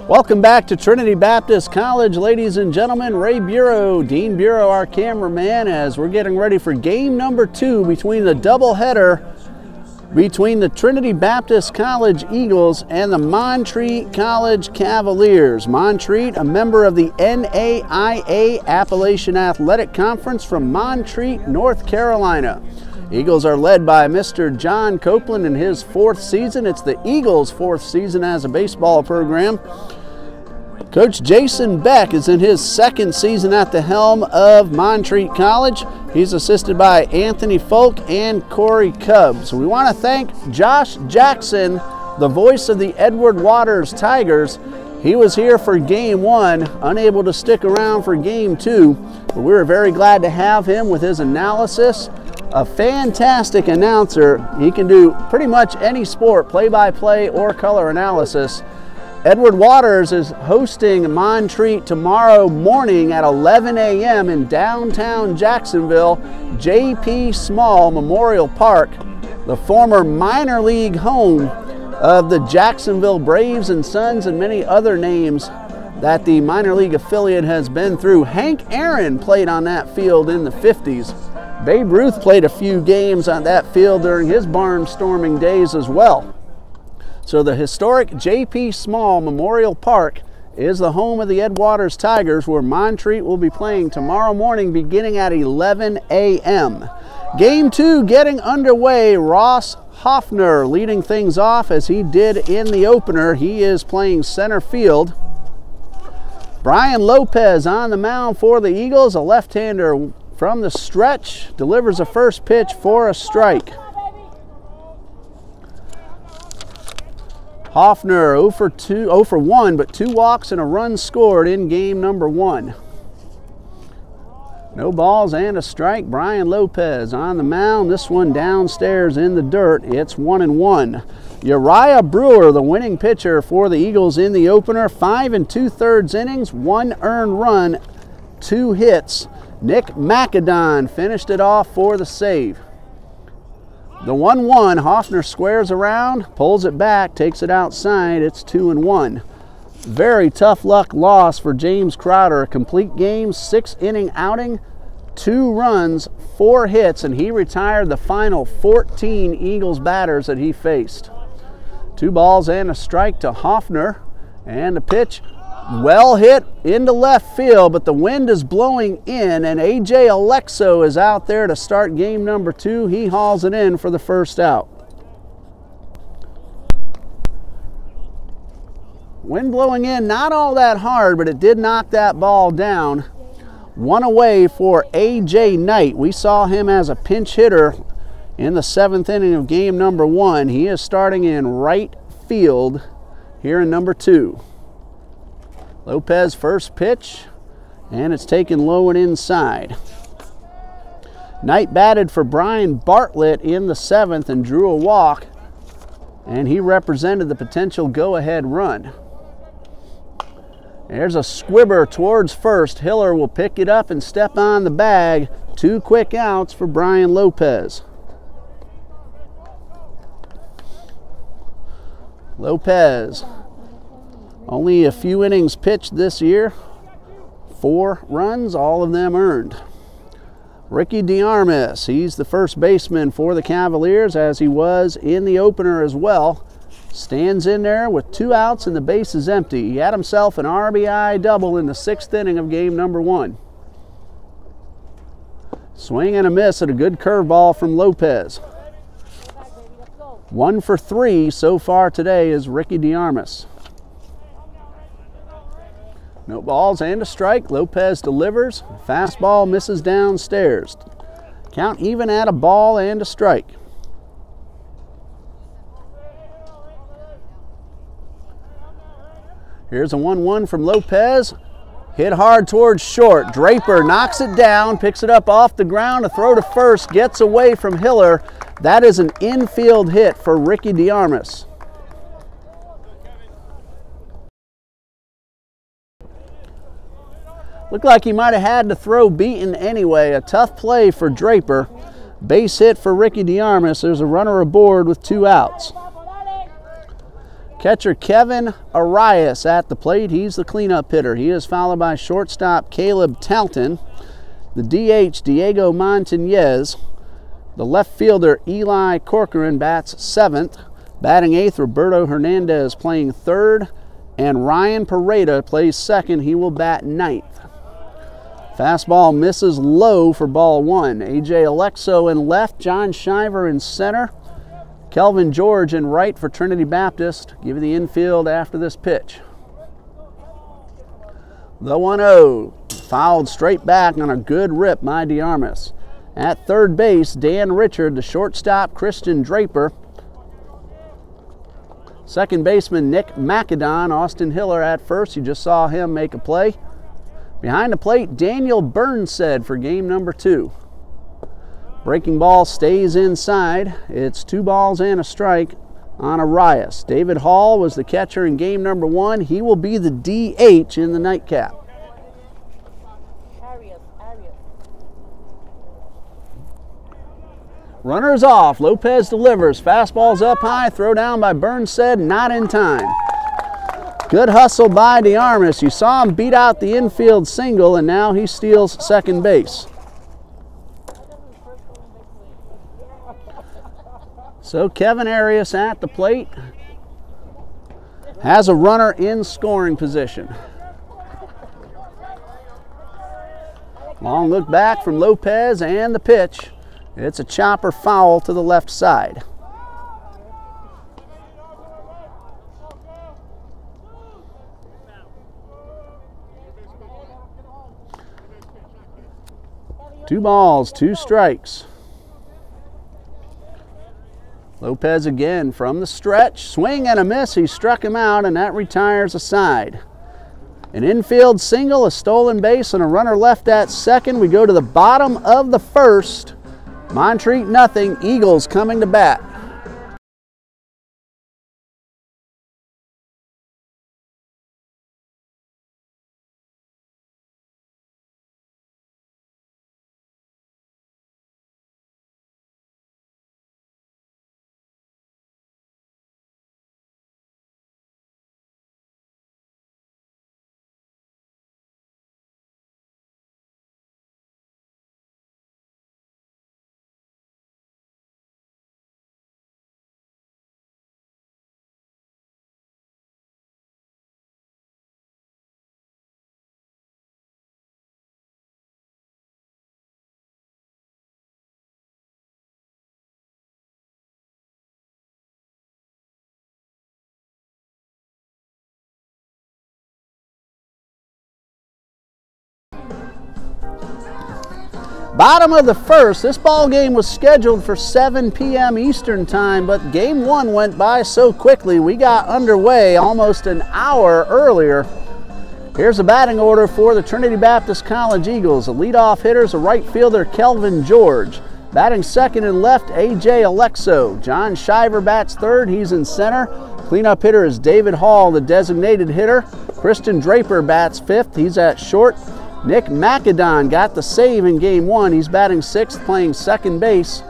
Welcome back to Trinity Baptist College, ladies and gentlemen. Ray Bureau, Dean Bureau, our cameraman, as we're getting ready for game number 2 between the doubleheader between the Trinity Baptist College Eagles and the Montreat College Cavaliers. Montreat, a member of the NAIA Appalachian Athletic Conference from Montreat, North Carolina. Eagles are led by Mr. John Copeland in his 4th season. It's the Eagles' 4th season as a baseball program. Coach Jason Beck is in his 2nd season at the helm of Montreat College. He's assisted by Anthony Folk and Corey Cubs. We want to thank Josh Jackson, the voice of the Edward Waters Tigers. He was here for game 1, unable to stick around for game 2, but we were very glad to have him with his analysis. A fantastic announcer. He can do pretty much any sport, play-by-play or color analysis. Edward Waters is hosting Montreat tomorrow morning at 11 a.m. in downtown Jacksonville, J.P. Small Memorial Park, the former minor league home of the Jacksonville Braves and Sons and many other names that the minor league affiliate has been through. Hank Aaron played on that field in the 50s. Babe Ruth played a few games on that field during his barnstorming days as well. So the historic J.P. Small Memorial Park is the home of the Ed Waters Tigers, where Montreat will be playing tomorrow morning beginning at 11 a.m. Game 2 getting underway. Ross Hoffner leading things off as he did in the opener. He is playing center field. Brian Lopez on the mound for the Eagles, a left-hander from the stretch, delivers a first pitch for a strike. Hoffner 0 for 1, but 2 walks and a run scored in game number 1. No balls and a strike. Brian Lopez on the mound. This one downstairs in the dirt. It's 1-1. Uriah Brewer, the winning pitcher for the Eagles in the opener. 5 2/3 innings, 1 earned run, 2 hits. Nick McAdon finished it off for the save. The 1-1, Hoffner squares around, pulls it back, takes it outside. It's 2-1. Very tough luck loss for James Crowder. A complete game, 6-inning outing, 2 runs, 4 hits, and he retired the final 14 Eagles batters that he faced. 2 balls and a strike to Hoffner, and the pitch well hit into left field, but the wind is blowing in, and A.J. Alexo is out there to start game number 2. He hauls it in for the first out. Wind blowing in, not all that hard, but it did knock that ball down. 1 away for A.J. Knight. We saw him as a pinch hitter in the 7th inning of game number 1. He is starting in right field here in number 2. Lopez first pitch, and it's taken low and inside. Knight batted for Brian Bartlett in the 7th and drew a walk, and he represented the potential go-ahead run. There's a squibber towards first. Hiller will pick it up and step on the bag. 2 quick outs for Brian Lopez. Lopez, only a few innings pitched this year, 4 runs, all of them earned. Ricky DeArmas, he's the first baseman for the Cavaliers, as he was in the opener as well. Stands in there with 2 outs and the base is empty. He had himself an RBI double in the 6th inning of game number 1. Swing and a miss at a good curveball from Lopez. 1 for 3 so far today is Ricky DeArmas. No balls and a strike. Lopez delivers. Fastball misses downstairs. Count even at a ball and a strike. Here's a 1-1 from Lopez. Hit hard towards short. Draper knocks it down, picks it up off the ground. A throw to first, gets away from Hiller. That is an infield hit for Ricky DeArmas. Looked like he might have had to throw beaten anyway. A tough play for Draper. Base hit for Ricky DeArmas. There's a runner aboard with 2 outs. Catcher Kevin Arias at the plate. He's the cleanup hitter. He is followed by shortstop Caleb Talton. The DH, Diego Montañez. The left fielder, Eli Corcoran, bats 7th. Batting 8th, Roberto Hernandez playing 3rd. And Ryan Pareda plays 2nd. He will bat 9th. Fastball misses low for ball 1. A.J. Alexo in left, John Shiver in center. Kelvin George in right for Trinity Baptist. Give you the infield after this pitch. The 1-0. Fouled straight back on a good rip by DeArmas. At third base, Dan Richard, the shortstop, Christian Draper. Second baseman, Nick Macadon. Austin Hiller at first. You just saw him make a play. Behind the plate, Daniel Burnsed for game number 2. Breaking ball stays inside. It's 2 balls and a strike on Arias. David Hall was the catcher in game number 1. He will be the DH in the nightcap. Runners off. Lopez delivers. Fastball's up high. Throw down by Burnsed. Not in time. Good hustle by DeArmas. You saw him beat out the infield single, and now he steals second base. So Kevin Arias at the plate has a runner in scoring position. Long look back from Lopez and the pitch. It's a chopper foul to the left side. Two balls, 2 strikes. Lopez again from the stretch. Swing and a miss. He struck him out, and that retires a side. An infield single, a stolen base, and a runner left at second. We go to the bottom of the first. Montreat nothing. Eagles coming to bat. Bottom of the first. This ball game was scheduled for 7 p.m. Eastern time, but game 1 went by so quickly we got underway almost an hour earlier. Here's the batting order for the Trinity Baptist College Eagles. The leadoff hitter is a right fielder, Kelvin George. Batting second and left, A.J. Alexo. John Shiver bats third. He's in center. Cleanup hitter is David Hall, the designated hitter. Christian Draper bats fifth. He's at short. Nick Macadon got the save in game 1. He's batting 6th, playing second base.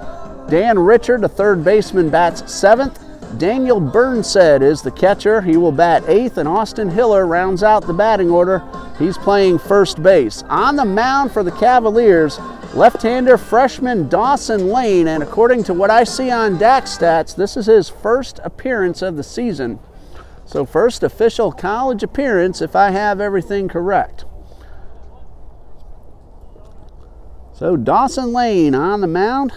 Dan Richard, the third baseman, bats 7th. Daniel Burnsed is the catcher. He will bat 8th, and Austin Hiller rounds out the batting order. He's playing first base. On the mound for the Cavaliers, left-hander freshman Dawson Lane, and according to what I see on DAC stats, this is his first appearance of the season. So first official college appearance if I have everything correct. So Dawson Lane on the mound.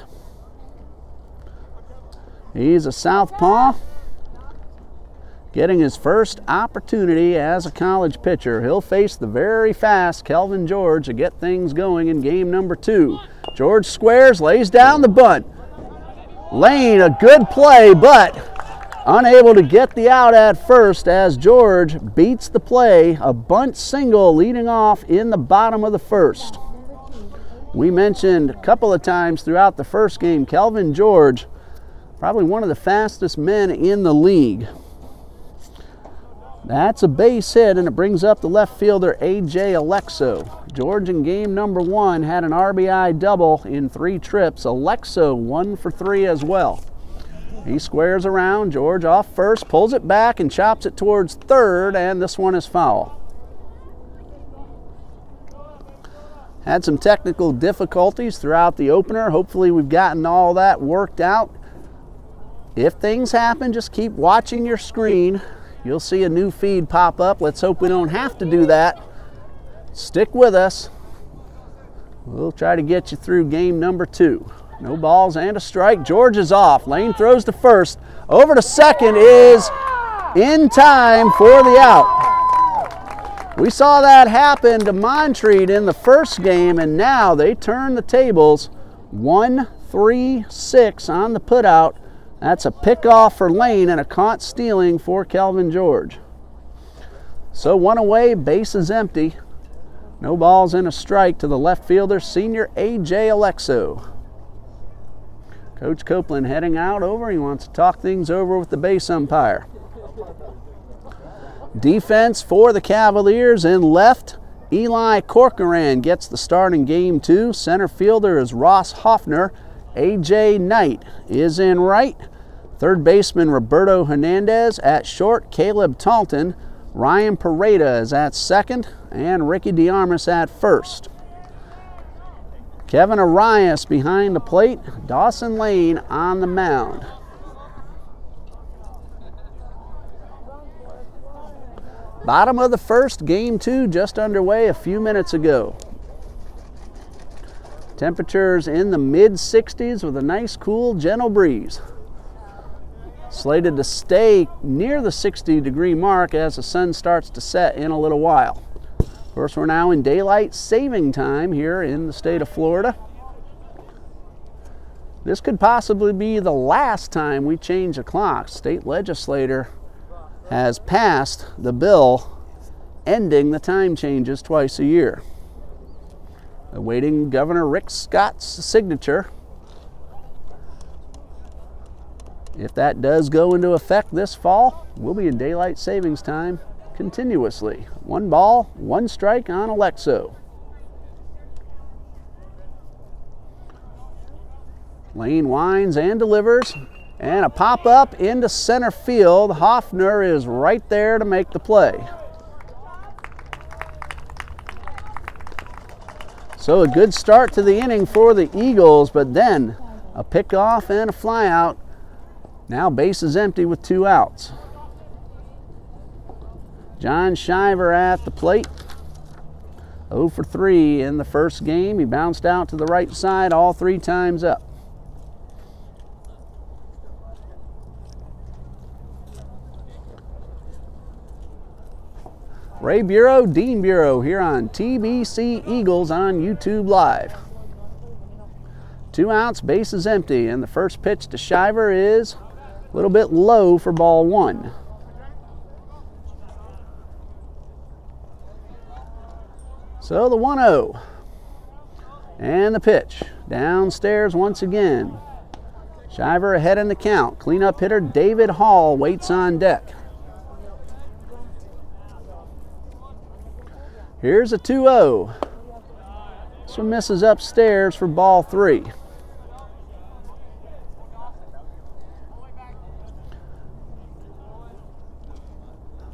He's a southpaw, getting his first opportunity as a college pitcher. He'll face the very fast Kelvin George to get things going in game number 2. George squares, lays down the bunt. Lane, a good play, but unable to get the out at first as George beats the play. A bunt single leading off in the bottom of the first. We mentioned a couple of times throughout the first game, Kelvin George, probably one of the fastest men in the league. That's a base hit, and it brings up the left fielder, A.J. Alexo. George in game number 1 had an RBI double in 3 trips. Alexo 1 for 3 as well. He squares around. George off first, pulls it back and chops it towards third, and this one is foul. Had some technical difficulties throughout the opener. Hopefully we've gotten all that worked out. If things happen, just keep watching your screen. You'll see a new feed pop up. Let's hope we don't have to do that. Stick with us. We'll try to get you through game number 2. No balls and a strike. George is off. Lane throws to first. Over to second is in time for the out. We saw that happen to Montreat in the first game, and now they turn the tables. 1-3-6 on the putout. That's a pickoff for Lane and a caught stealing for Kelvin George. So 1 away, base is empty. No balls and a strike to the left fielder, senior A.J. Alexo. Coach Copeland heading out over. He wants to talk things over with the base umpire. Defense for the Cavaliers in left. Eli Corcoran gets the start in game 2. Center fielder is Ross Hoffner. A.J. Knight is in right. Third baseman Roberto Hernandez. At short, Caleb Talton. Ryan Pareda is at second, and Ricky DeArmas at first. Kevin Arias behind the plate. Dawson Lane on the mound. Bottom of the first, game 2 just underway a few minutes ago. Temperatures in the mid-60s with a nice, cool, gentle breeze. Slated to stay near the 60-degree mark as the sun starts to set in a little while. Of course, we're now in daylight saving time here in the state of Florida. This could possibly be the last time we change the clock. State legislator has passed the bill ending the time changes twice a year. Awaiting Governor Rick Scott's signature. If that does go into effect this fall, we'll be in daylight savings time continuously. 1 ball, 1 strike on Alexo. Lane winds and delivers, and a pop-up into center field. Hoffner is right there to make the play. So a good start to the inning for the Eagles, but then a pickoff and a flyout. Now base is empty with 2 outs. John Shiver at the plate. 0 for 3 in the first game. He bounced out to the right side all 3 times up. Ray Bureau, Dean Bureau here on TBC Eagles on YouTube Live. 2 outs, base is empty, and the first pitch to Shiver is a little bit low for ball 1. So the 1-0. And the pitch. Downstairs once again. Shiver ahead in the count. Cleanup hitter David Hall waits on deck. Here's a 2-0. This one misses upstairs for ball 3.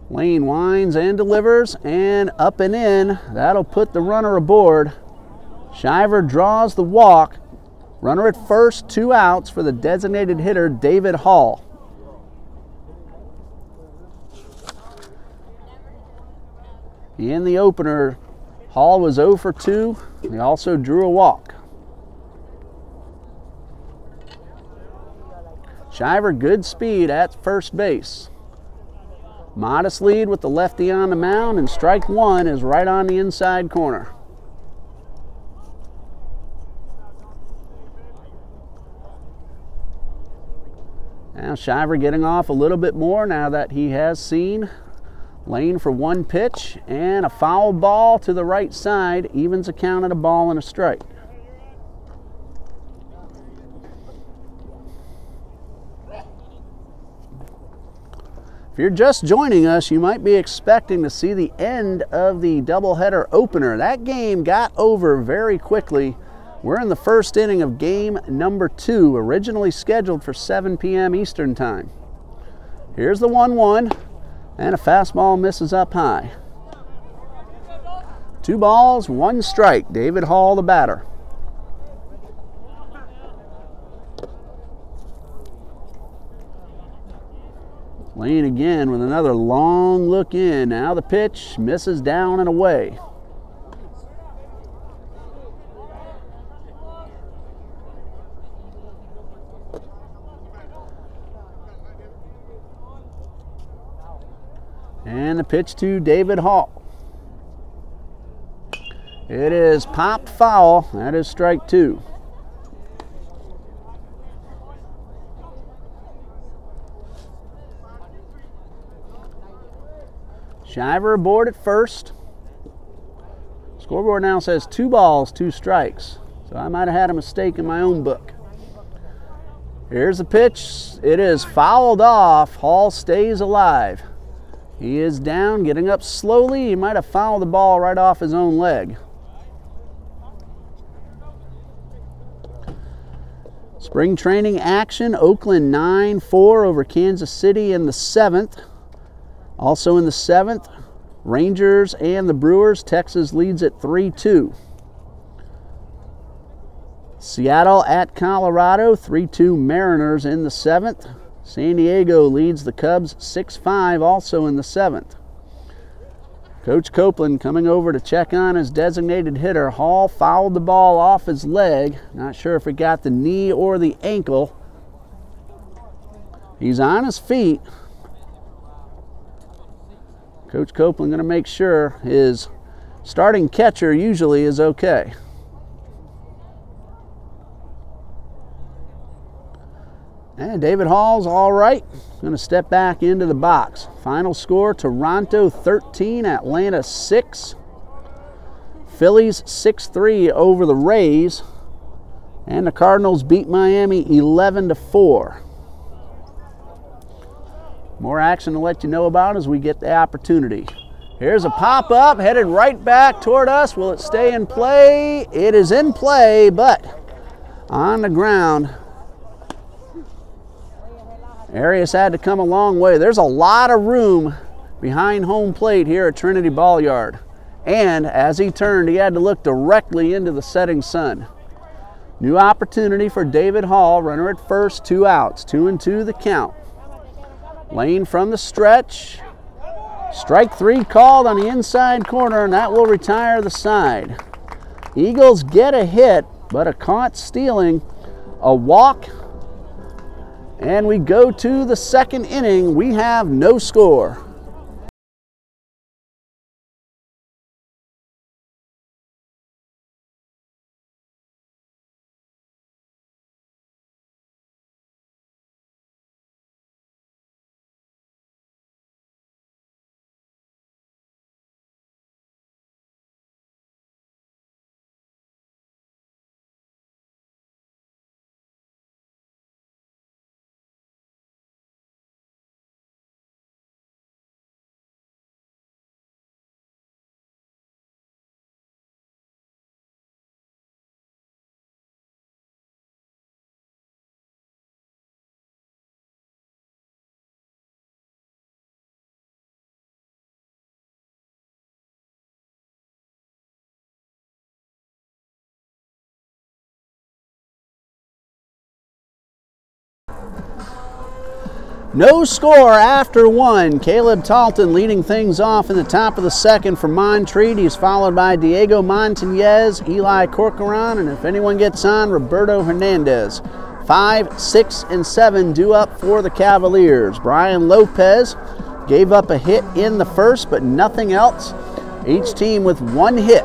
Lane winds and delivers, and up and in. That'll put the runner aboard. Shiver draws the walk. Runner at first, 2 outs for the designated hitter David Hall. In the opener, Hall was 0 for 2. He also drew a walk. Shiver, good speed at first base. Modest lead with the lefty on the mound, and strike 1 is right on the inside corner. Now Shiver getting off a little bit more now that he has seen Lane for 1 pitch, and a foul ball to the right side evens a count at a ball and a strike. If you're just joining us, you might be expecting to see the end of the doubleheader opener. That game got over very quickly We're in the first inning of game number 2, originally scheduled for 7 p.m. Eastern time. Here's the 1-1, and a fastball misses up high. 2 balls, 1 strike. David Hall, the batter. Lane again with another long look in. Now the pitch misses down and away. And the pitch to David Hall. It is popped foul. That is strike 2. Shiver aboard at first. Scoreboard now says 2 balls, 2 strikes. So I might have had a mistake in my own book. Here's the pitch. It is fouled off. Hall stays alive. He is down, getting up slowly. He might have fouled the ball right off his own leg. Spring training action. Oakland 9-4 over Kansas City in the 7th. Also in the 7th, Rangers and the Brewers. Texas leads at 3-2. Seattle at Colorado, 3-2 Mariners in the 7th. San Diego leads the Cubs 6-5, also in the 7th. Coach Copeland coming over to check on his designated hitter. Hall fouled the ball off his leg. Not sure if it got the knee or the ankle. He's on his feet. Coach Copeland going to make sure his starting catcher usually is okay. And David Hall's all right. Going to step back into the box. Final score, Toronto 13, Atlanta 6. Phillies 6-3 over the Rays. And the Cardinals beat Miami 11-4. More action to let you know about as we get the opportunity. Here's a pop-up, headed right back toward us. Will it stay in play? It is in play, but on the ground. Arias had to come a long way. There's a lot of room behind home plate here at Trinity Ball Yard. And as he turned, he had to look directly into the setting sun. New opportunity for David Hall, runner at first, 2 outs. 2-2 the count. Lane from the stretch. Strike 3 called on the inside corner, and that will retire the side. Eagles get a hit, but a caught stealing, a walk, and we go to the 2nd inning. We have no score. No score after 1. Caleb Talton leading things off in the top of the 2nd for Montreat. He's followed by Diego Montañez, Eli Corcoran, and if anyone gets on, Roberto Hernandez. 5, 6, and 7 due up for the Cavaliers. Brian Lopez gave up a hit in the 1st, but nothing else. Each team with 1 hit.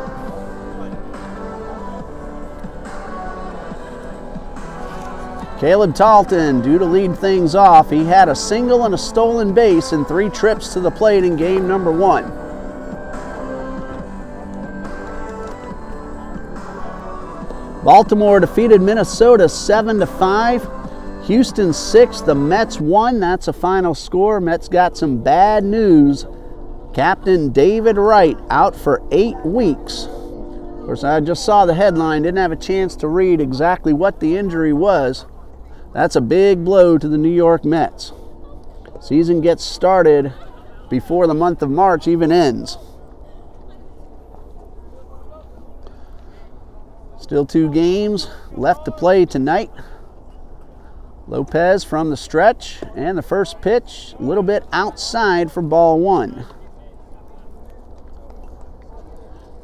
Caleb Talton due to lead things off. He had a single and a stolen base in 3 trips to the plate in game number 1. Baltimore defeated Minnesota 7-5. Houston 6, the Mets 1. That's a final score. Mets got some bad news. Captain David Wright out for 8 weeks Of course, I just saw the headline, didn't have a chance to read exactly what the injury was. That's a big blow to the New York Mets. Season gets started before the month of March even ends. Still 2 games left to play tonight. Lopez from the stretch, and the first pitch a little bit outside for ball 1.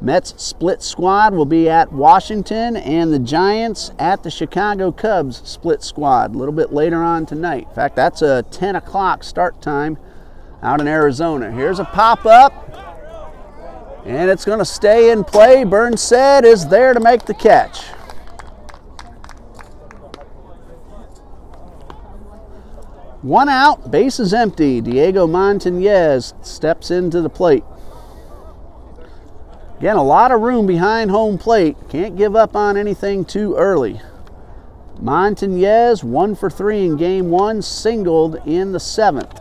Mets split squad will be at Washington, and the Giants at the Chicago Cubs split squad a little bit later on tonight. In fact, that's a 10 o'clock start time out in Arizona. Here's a pop-up, and it's going to stay in play. Burnside is there to make the catch. One out, base is empty. Diego Montañez steps into the plate. Again, a lot of room behind home plate. Can't give up on anything too early. Montañez 1 for 3 in game 1, singled in the 7th.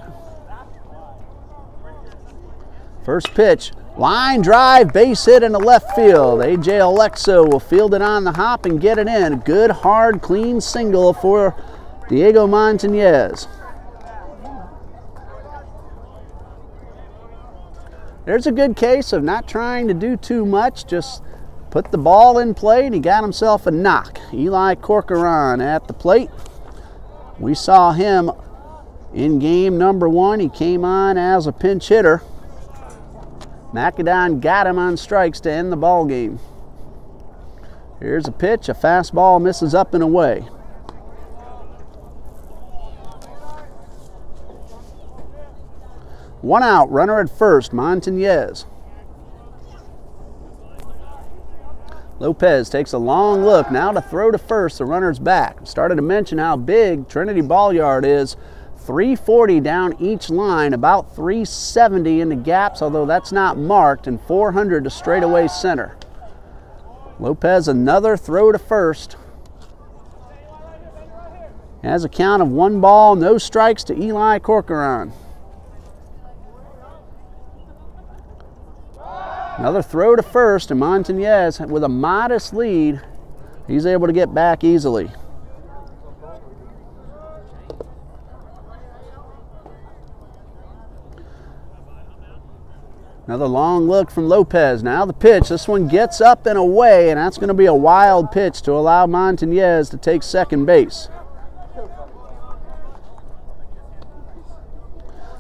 First pitch, line drive, base hit into left field. A.J. Alexo will field it on the hop and get it in. Good, hard, clean single for Diego Montañez. There's a good case of not trying to do too much, just put the ball in play, and he got himself a knock. Eli Corcoran at the plate. We saw him in game number 1. He came on as a pinch hitter. Macadon got him on strikes to end the ball game. Here's a pitch, a fastball misses up and away. One out, runner at first, Montañez. Lopez takes a long look, now to throw to first, the runner's back. Started to mention how big Trinity Ball Yard is. 340 down each line, about 370 in the gaps, although that's not marked, and 400 to straightaway center. Lopez, another throw to first. Has a count of 1 ball, no strikes to Eli Corcoran. Another throw to first, and Montañez, with a modest lead, he's able to get back easily. Another long look from Lopez. Now the pitch. This one gets up and away, and that's going to be a wild pitch to allow Montañez to take second base.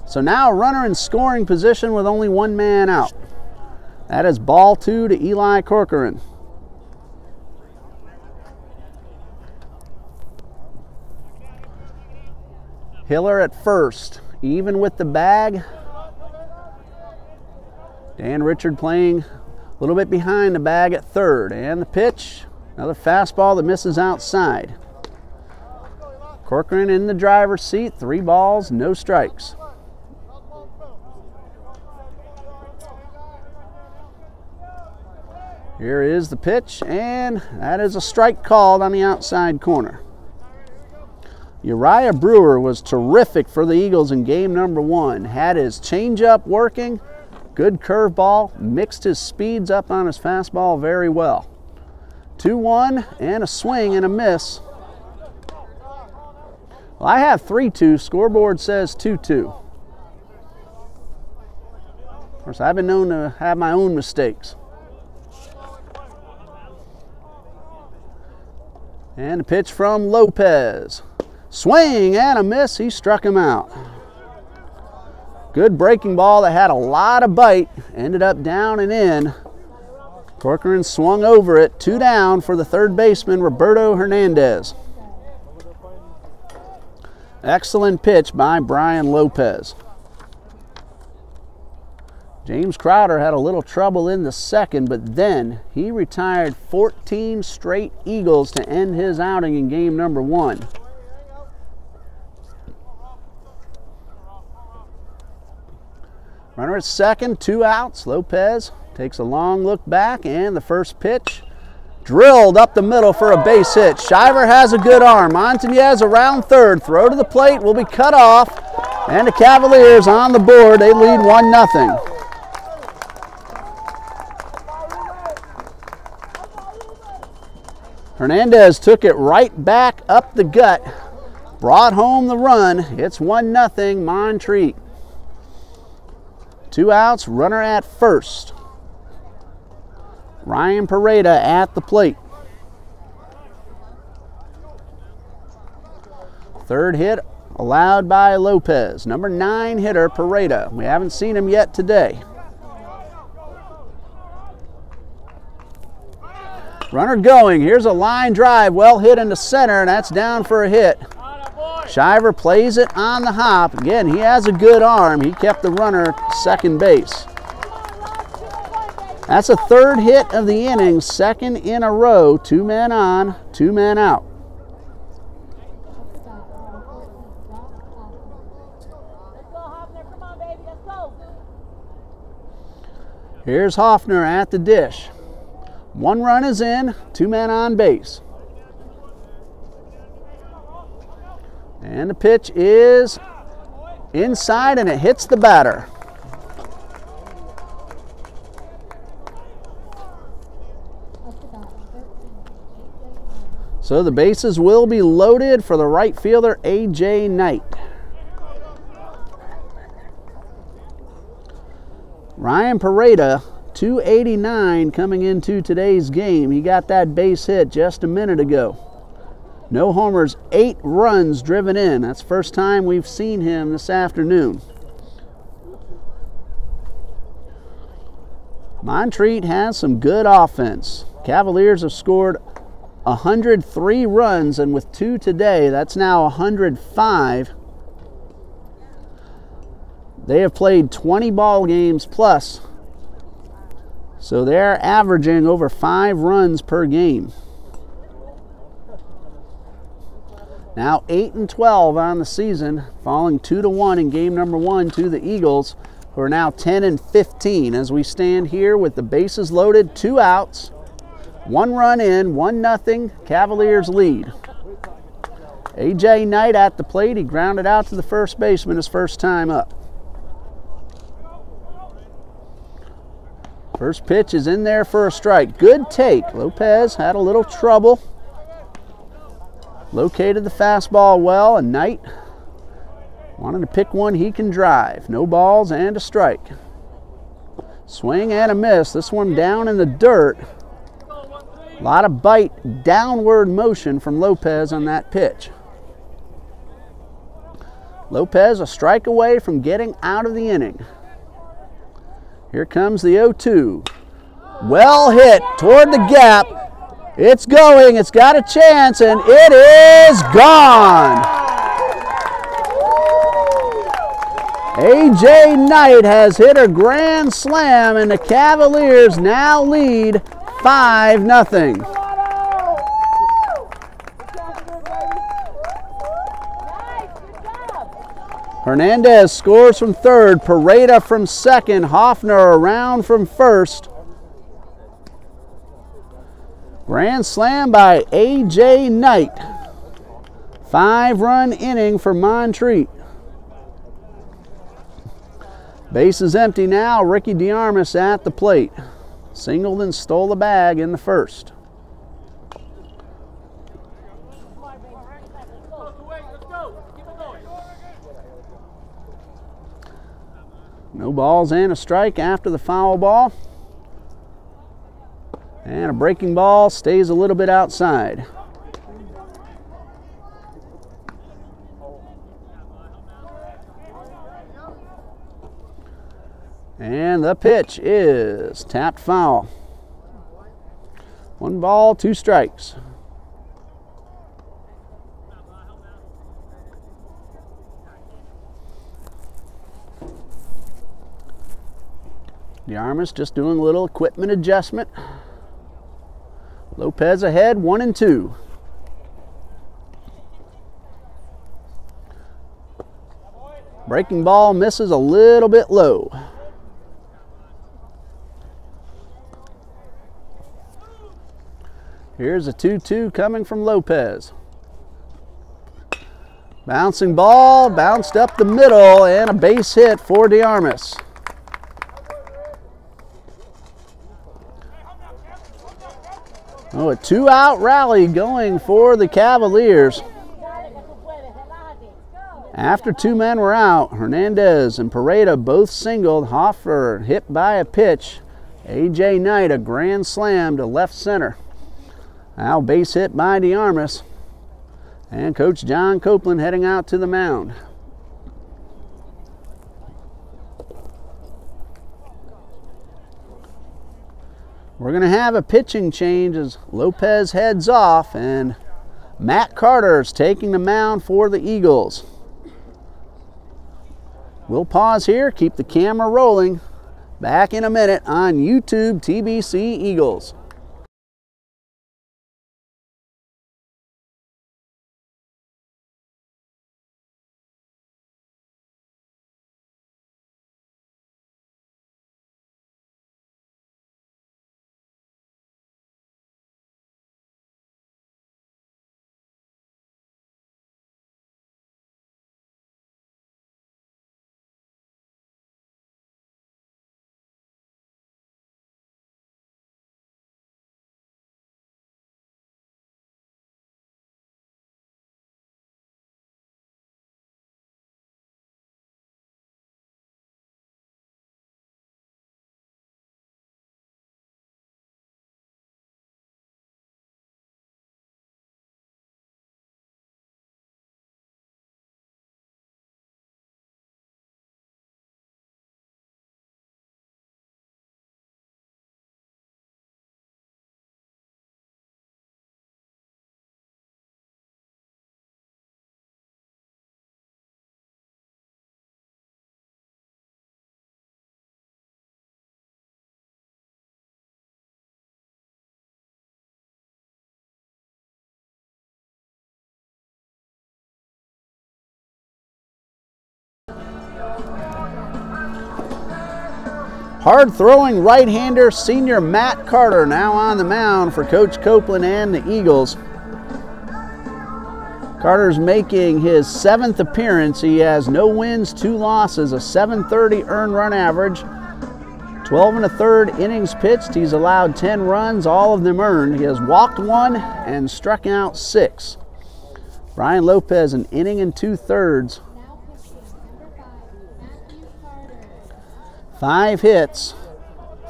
So now a runner in scoring position with only 1 man out. That is ball 2 to Eli Corcoran. Hiller at first, even with the bag. Dan Richard playing a little bit behind the bag at third. And the pitch, another fastball that misses outside. Corcoran in the driver's seat, 3 balls, no strikes. Here is the pitch, and that is a strike called on the outside corner. Uriah Brewer was terrific for the Eagles in game number 1. Had his changeup working, good curveball, mixed his speeds up on his fastball very well. 2-1 and a swing and a miss. Well, I have 3-2, scoreboard says 2-2. Of course, I've been known to have my own mistakes. And a pitch from Lopez. Swing and a miss, he struck him out. Good breaking ball that had a lot of bite, ended up down and in. Corcoran swung over it, 2 down for the third baseman, Roberto Hernandez. Excellent pitch by Brian Lopez. James Crowder had a little trouble in the second, but then he retired 14 straight Eagles to end his outing in game number 1. Runner at second, 2 outs. Lopez takes a long look back, and the first pitch drilled up the middle for a base hit. Shiver has a good arm. Montañez around third. Throw to the plate will be cut off, and the Cavaliers on the board. They lead 1-0. Hernandez took it right back up the gut, brought home the run. It's 1-0 Montreat. 2 outs, runner at first. Ryan Pareda at the plate. Third hit allowed by Lopez. Number 9 hitter, Pareda. We haven't seen him yet today. Runner going. Here's a line drive. Well hit into center, and that's down for a hit. Shiver plays it on the hop. Again, he has a good arm. He kept the runner second base. That's a third hit of the inning, second in a row. 2 men on, 2 men out. Here's Hoffner at the dish. 1 run is in, 2 men on base. And the pitch is inside, and it hits the batter. So the bases will be loaded for the right fielder, A.J. Knight. Ryan Pareda, 289 coming into today's game. He got that base hit just a minute ago. No homers, 8 runs driven in. That's the first time we've seen him this afternoon. Montreat has some good offense. Cavaliers have scored 103 runs, and with 2 today, that's now 105. They have played 20 ball games plus, so they're averaging over 5 runs per game. Now 8-12 on the season, falling 2-1 in game number 1 to the Eagles, who are now 10-15 as we stand here with the bases loaded, 2 outs, 1 run in, 1-0 Cavaliers lead. A.J. Knight at the plate. He grounded out to the first baseman his first time up. First pitch is in there for a strike. Good take. Lopez had a little trouble. Located the fastball well, and Knight wanted to pick one he can drive. No balls and a strike. Swing and a miss. This one down in the dirt. A lot of bite, downward motion from Lopez on that pitch. Lopez a strike away from getting out of the inning. Here comes the 0-2. Well hit toward the gap. It's going, it's got a chance, and it is gone. A.J. Knight has hit a grand slam, and the Cavaliers now lead 5-0. Hernandez scores from third, Pareda from second, Hoffner around from first. Grand slam by A.J. Knight. 5-run inning for Montreat. Base is empty now. Ricky DeArmas at the plate. Singled and stole the bag in the first. No balls and a strike after the foul ball. And a breaking ball stays a little bit outside. And the pitch is tapped foul. 1 ball, 2 strikes. DeArmas just doing a little equipment adjustment. Lopez ahead, 1-2. Breaking ball misses a little bit low. Here's a 2-2 coming from Lopez. Bouncing ball, bounced up the middle, and a base hit for DeArmas. Oh, a two-out rally going for the Cavaliers. After two men were out, Hernandez and Pareda both singled. Hoffer hit by a pitch. A.J. Knight a grand slam to left center. Now base hit by DeArmas. And Coach John Copeland heading out to the mound. We're going to have a pitching change as Lopez heads off, and Matt Carter's taking the mound for the Eagles. We'll pause here, keep the camera rolling. Back in a minute on YouTube TBC Eagles. Hard-throwing right-hander senior Matt Carter now on the mound for Coach Copeland and the Eagles. Carter's making his 7th appearance. He has no wins, 2 losses, a .730 earned run average, 12 1/3 innings pitched. He's allowed 10 runs, all of them earned. He has walked 1 and struck out 6. Brian Lopez, an inning and 2/3. 5 hits,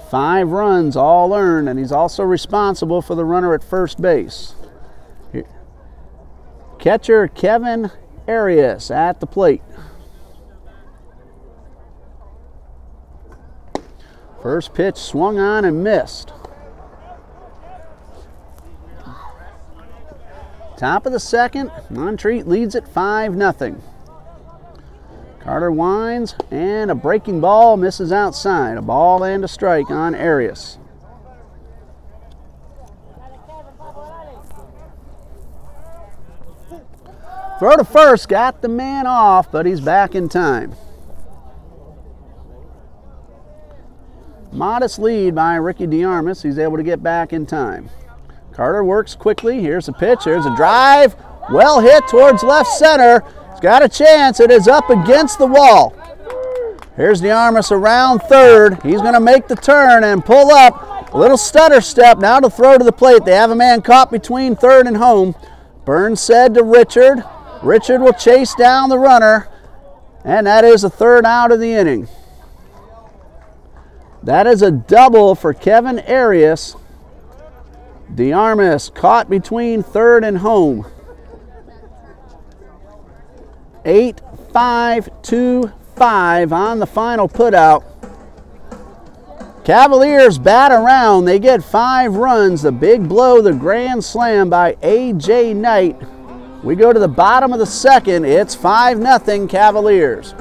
5 runs, all earned, and he's also responsible for the runner at first base. Here. Catcher Kevin Arias at the plate. First pitch swung on and missed. Top of the second, Montreat leads it 5-0. Carter winds, and a breaking ball misses outside. A ball and a strike on Arias. Throw to first, got the man off, but he's back in time. Modest lead by Ricky DeArmas. He's able to get back in time. Carter works quickly. Here's a pitch. Here's a drive. Well hit towards left center. He's got a chance. It is up against the wall. Here's DeArmas around third. He's going to make the turn and pull up. A little stutter step now to throw to the plate. They have a man caught between third and home. Burns said to Richard. Richard will chase down the runner. And that is the 3rd out of the inning. That is a double for Kevin Arias. DeArmas caught between third and home. 8-5-2-5 on the final putout. Cavaliers bat around. They get 5 runs. The big blow, the grand slam by A.J. Knight. We go to the bottom of the second. It's 5-0 Cavaliers.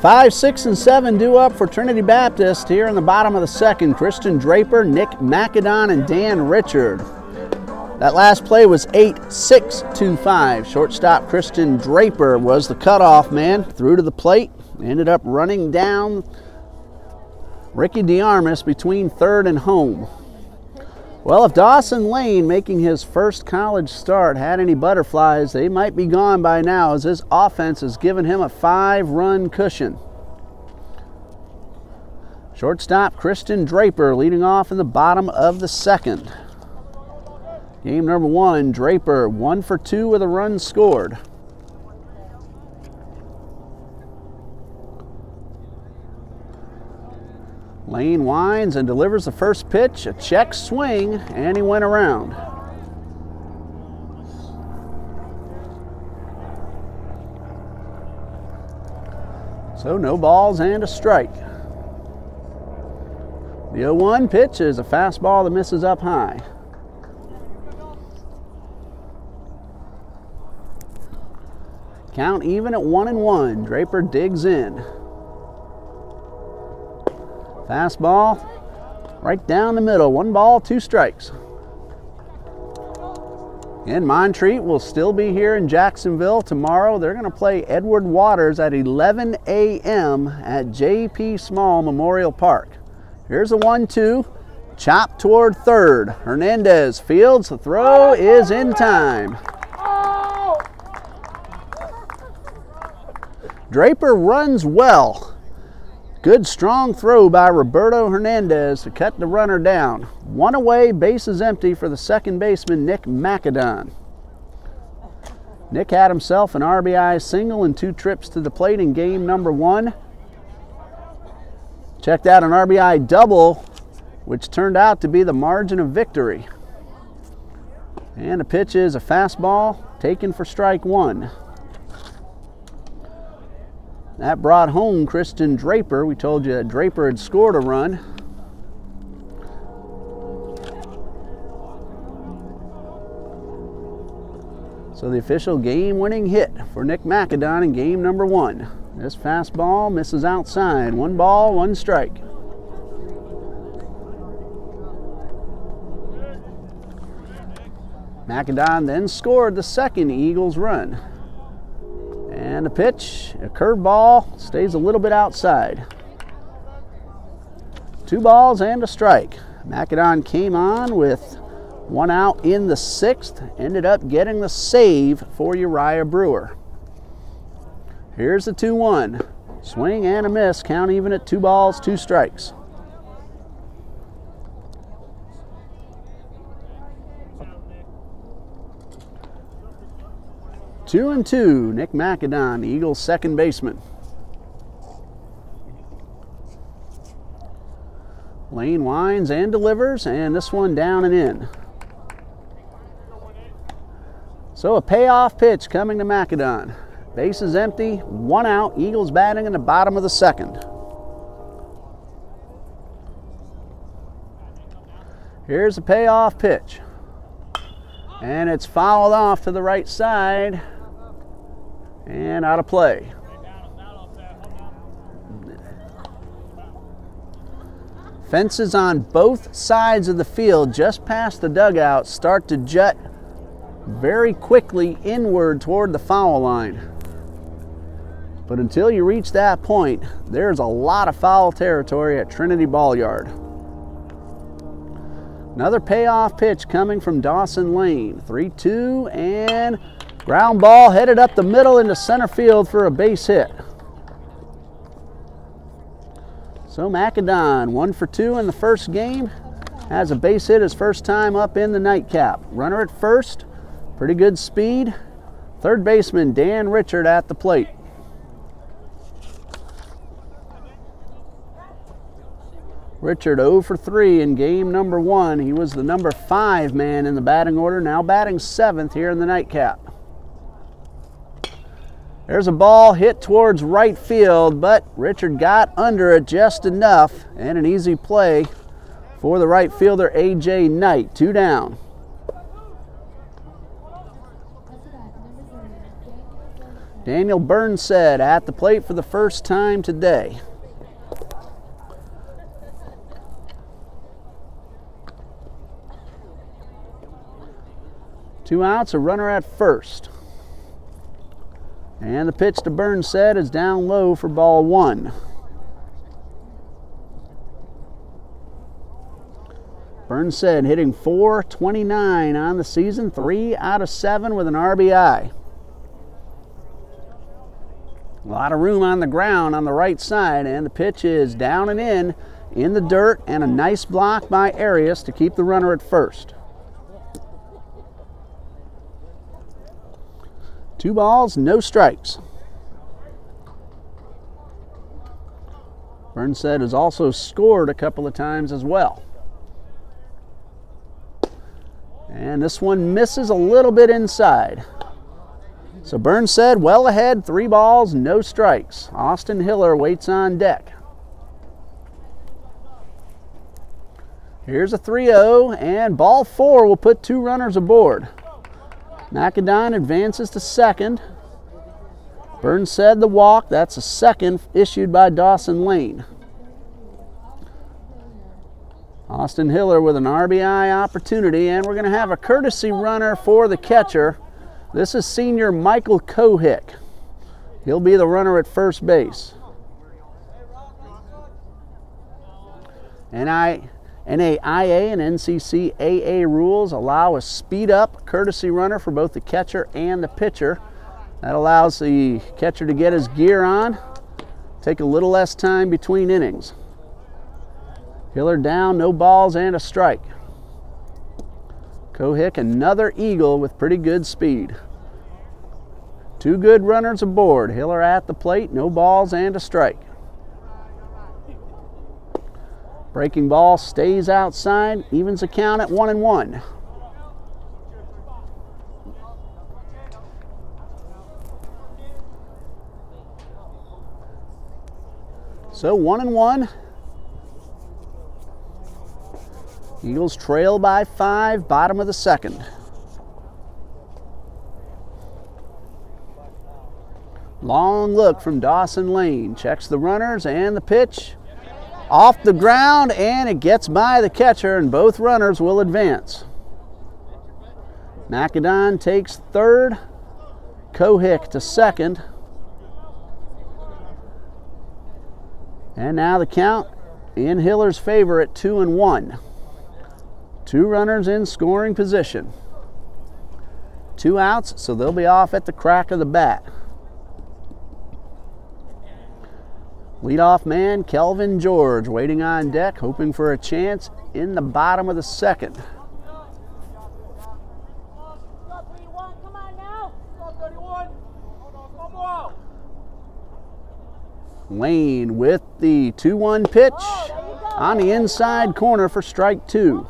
5, 6, and 7 due up for Trinity Baptist here in the bottom of the second. Christian Draper, Nick McAdon, and Dan Richard. That last play was 8-6-2-5. Shortstop Christian Draper was the cutoff man. Threw to the plate, ended up running down Ricky DeArmas between third and home. Well, if Dawson Lane, making his first college start, had any butterflies, they might be gone by now, as his offense has given him a 5-run cushion. Shortstop Christian Draper leading off in the bottom of the second. Game number 1, Draper 1 for 2 with a run scored. Lane winds and delivers the first pitch, a check swing, and he went around. So no balls and a strike. The 0-1 pitch is a fastball that misses up high. Count even at 1-1. Draper digs in. Fastball right down the middle. 1 ball, 2 strikes. And Montreat will still be here in Jacksonville tomorrow. They're going to play Edward Waters at 11 a.m. at J.P. Small Memorial Park. Here's a 1-2. Chop toward third. Hernandez fields. The throw is in time. Draper runs well. Good strong throw by Roberto Hernandez to cut the runner down. 1 away, bases empty for the second baseman, Nick McAdon. Nick had himself an RBI single and 2 trips to the plate in game number 1. Checked out an RBI double, which turned out to be the margin of victory. And the pitch is a fastball taken for strike 1. That brought home Christian Draper. We told you that Draper had scored a run. So the official game-winning hit for Nick McAdon in game number 1. This fastball misses outside. 1 ball, 1 strike. McAdon then scored the second Eagles run. And the pitch, a curveball, stays a little bit outside. 2 balls and a strike. McAdon came on with 1 out in the 6th, ended up getting the save for Uriah Brewer. Here's the 2-1. Swing and a miss, count even at 2 balls, 2 strikes. Two and 2, Nick McAdon, the Eagles' second baseman. Lane winds and delivers, and this one down and in. So a payoff pitch coming to McAdon. Base is empty, 1 out, Eagles batting in the bottom of the second. Here's a payoff pitch. And it's fouled off to the right side. And out of play. Fences on both sides of the field, just past the dugout, start to jut very quickly inward toward the foul line. But until you reach that point, there's a lot of foul territory at Trinity Ball Yard. Another payoff pitch coming from Dawson Lane. 3-2 and ground ball headed up the middle into center field for a base hit. So McAdon, 1 for 2 in the first game, has a base hit his first time up in the nightcap. Runner at first, pretty good speed. Third baseman Dan Richard at the plate. Richard 0 for 3 in game number 1. He was the number 5 man in the batting order, now batting 7th here in the nightcap. There's a ball hit towards right field, but Richard got under it just enough, and an easy play for the right fielder, A.J. Knight. 2 down. Daniel Burnsett at the plate for the first time today. Two outs, a runner at first. And the pitch to Burnsett is down low for ball one. Burnsett hitting .429 on the season, 3 out of 7 with an RBI. A lot of room on the ground on the right side, and the pitch is down and in the dirt, and a nice block by Arias to keep the runner at first. 2 balls, no strikes. Burnsett has also scored a couple of times as well. And this one misses a little bit inside. So Burnsett well ahead, 3 balls, no strikes. Austin Hiller waits on deck. Here's a 3-0, and ball 4 will put 2 runners aboard. McAdon advances to second. Burnsett the walk. That's a second issued by Dawson Lane. Austin Hiller with an RBI opportunity, and we're going to have a courtesy runner for the catcher. This is senior Michael Kohick. He'll be the runner at first base. NAIA and NCCAA rules allow a speed-up courtesy runner for both the catcher and the pitcher. That allows the catcher to get his gear on, take a little less time between innings. Hiller down, no balls and a strike. Kohick, another Eagle with pretty good speed. 2 good runners aboard. Hiller at the plate, no balls and a strike. Breaking ball stays outside, evens the count at 1-1. So 1-1. Eagles trail by 5, bottom of the second. Long look from Dawson Lane. Checks the runners and the pitch. Off the ground, and it gets by the catcher, and both runners will advance. McAdon takes third. Kohick to second. And now the count in Hiller's favor at 2-1. 2 runners in scoring position. 2 outs, so they'll be off at the crack of the bat. Leadoff man Kelvin George waiting on deck, hoping for a chance in the bottom of the second. Lane with the 2-1 pitch on the inside corner for strike 2.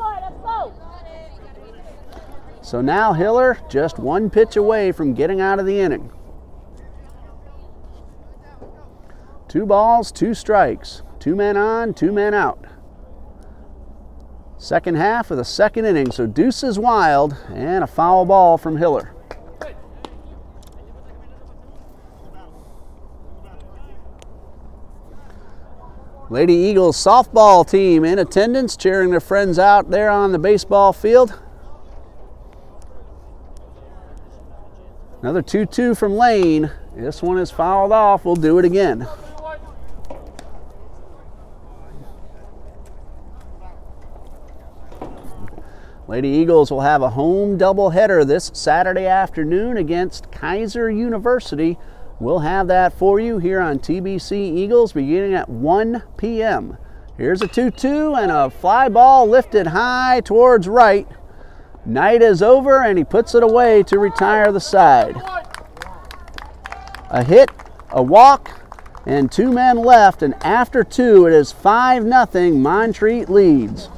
So now Hiller just 1 pitch away from getting out of the inning. 2 balls, 2 strikes. 2 men on, 2 men out. Second half of the second inning, so deuces wild, and a foul ball from Hiller. Lady Eagles softball team in attendance, cheering their friends out there on the baseball field. Another 2-2 from Lane. This one is fouled off. We'll do it again. Lady Eagles will have a home doubleheader this Saturday afternoon against Kaiser University. We'll have that for you here on TBC Eagles beginning at 1 p.m. Here's a 2-2 and a fly ball lifted high towards right. Knight is over, and he puts it away to retire the side. A hit, a walk, and 2 men left, and after 2 it is 5-0. Montreat leads.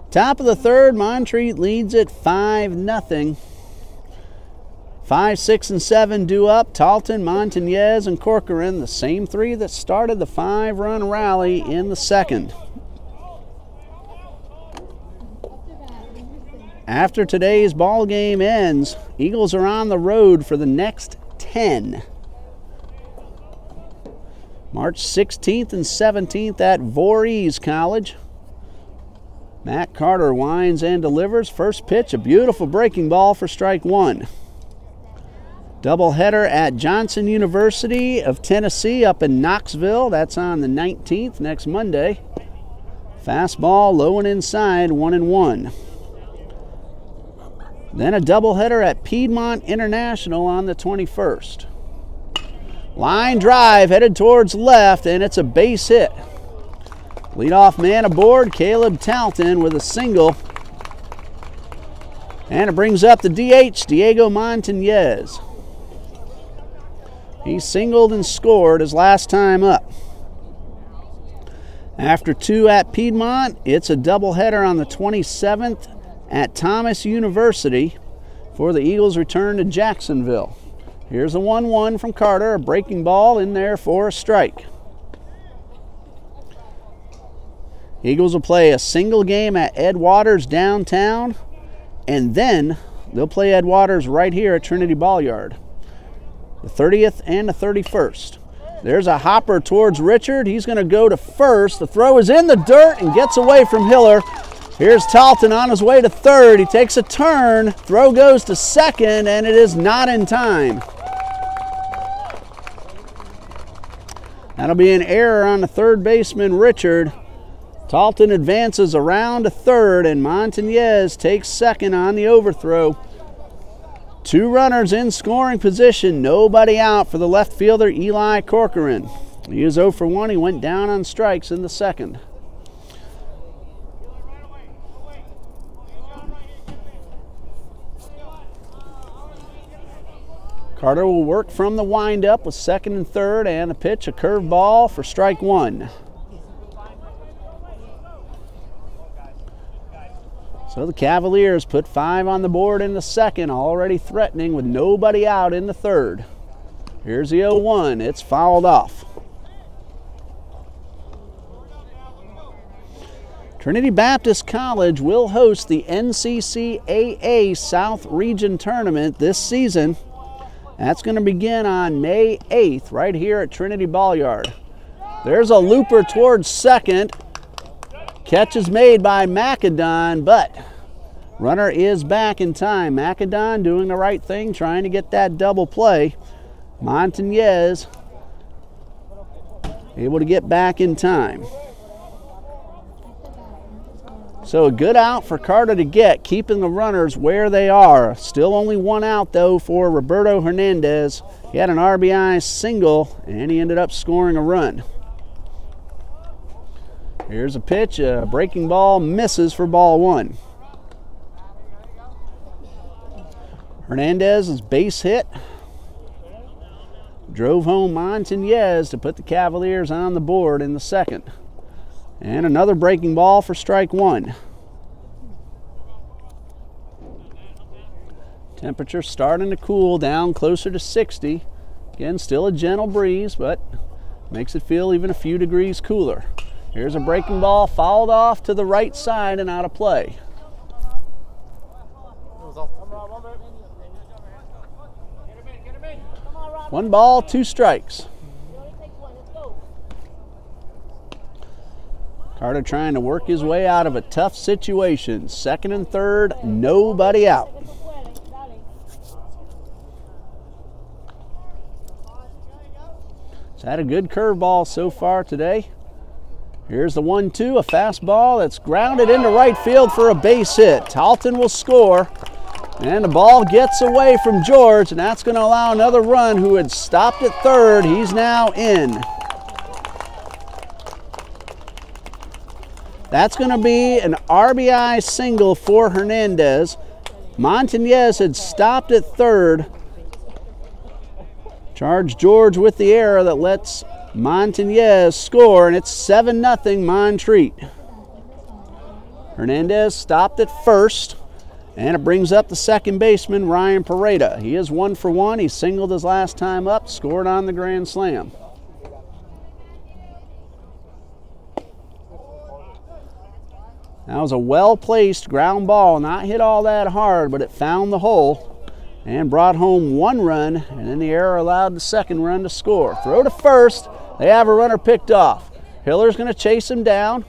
Top of the third, Montreat leads it 5-0. 5, 6, and 7 due up. Talton, Montañez, and Corcoran, the same three that started the 5-run rally in the second. After today's ball game ends, Eagles are on the road for the next 10. March 16th and 17th at Voorhees College. Matt Carter winds and delivers. First pitch, a beautiful breaking ball for strike one. Doubleheader at Johnson University of Tennessee up in Knoxville. That's on the 19th, next Monday. Fastball low and inside, 1-1. Then a doubleheader at Piedmont International on the 21st. Line drive headed towards left, and it's a base hit. Leadoff man aboard, Caleb Talton with a single. And it brings up the DH, Diego Montañez. He singled and scored his last time up. After two at Piedmont, it's a doubleheader on the 27th at Thomas University for the Eagles' return to Jacksonville. Here's a 1-1 from Carter, a breaking ball in there for a strike. Eagles will play a single game at Ed Waters downtown, and then they'll play Ed Waters right here at Trinity Ball-Yard. The 30th and the 31st. There's a hopper towards Richard. He's going to go to first. The throw is in the dirt and gets away from Hiller. Here's Talton on his way to third. He takes a turn. Throw goes to second, and it is not in time. That'll be an error on the third baseman, Richard. Talton advances around to third, and Montañez takes second on the overthrow. Two runners in scoring position, nobody out for the left fielder, Eli Corcoran. He is 0 for 1. He went down on strikes in the second. Carter will work from the windup with second and third, and the pitch, a curve ball for strike one. So the Cavaliers put 5 on the board in the second, already threatening with nobody out in the third. Here's the 0-1. It's fouled off. Trinity Baptist College will host the NCCAA South Region Tournament this season. That's going to begin on May 8th right here at Trinity Ball-Yard. There's a looper towards second. Catch is made by Macadon, but runner is back in time. Macadon doing the right thing, trying to get that double play. Montañez able to get back in time. So a good out for Carter to get, keeping the runners where they are. Still only one out, though, for Roberto Hernandez. He had an RBI single, and he ended up scoring a run. Here's a pitch, a breaking ball, misses for ball one. Hernandez's base hit drove home Montañez to put the Cavaliers on the board in the second. And another breaking ball for strike one. Temperature starting to cool down closer to 60. Again, still a gentle breeze, but makes it feel even a few degrees cooler. Here's a breaking ball, fouled off to the right side and out of play. One ball, two strikes. Carter trying to work his way out of a tough situation. Second and third, nobody out. He's had a good curveball so far today. Here's the 1-2, a fastball that's grounded into right field for a base hit. Talton will score, and the ball gets away from George, and that's going to allow another run who had stopped at third. He's now in. That's going to be an RBI single for Hernandez. Montañez had stopped at third. Charged George with the error that lets Montañez score, and it's 7-0 Montreat. Hernandez stopped at first, and it brings up the second baseman, Ryan Pareda. He is 1 for 1. He singled his last time up, scored on the grand slam. That was a well-placed ground ball, not hit all that hard, but it found the hole and brought home 1 run, and then the error allowed the second run to score. Throw to first. They have a runner picked off. Hiller's going to chase him down.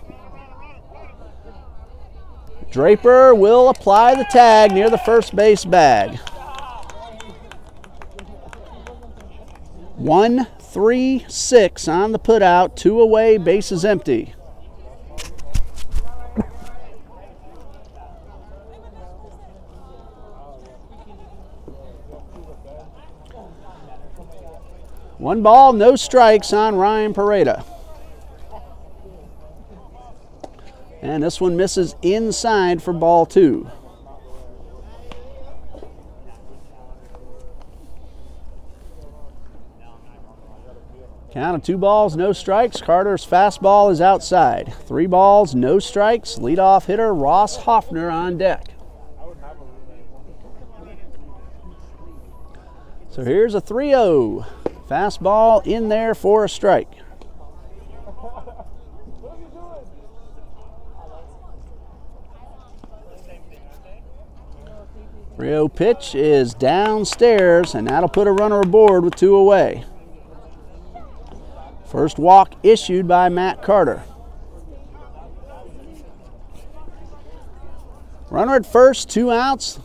Draper will apply the tag near the first base bag. 1-3-6 on the putout, 2 away, bases empty. One ball, no strikes on Ryan Pareda. And this one misses inside for ball 2. Count of 2 balls, no strikes. Carter's fastball is outside. 3 balls, no strikes. Leadoff hitter Ross Hoffner on deck. So here's a 3-0. Fastball in there for a strike. 3-0 pitch is downstairs, and that'll put a runner aboard with 2 away. First walk issued by Matt Carter. Runner at first, 2 outs.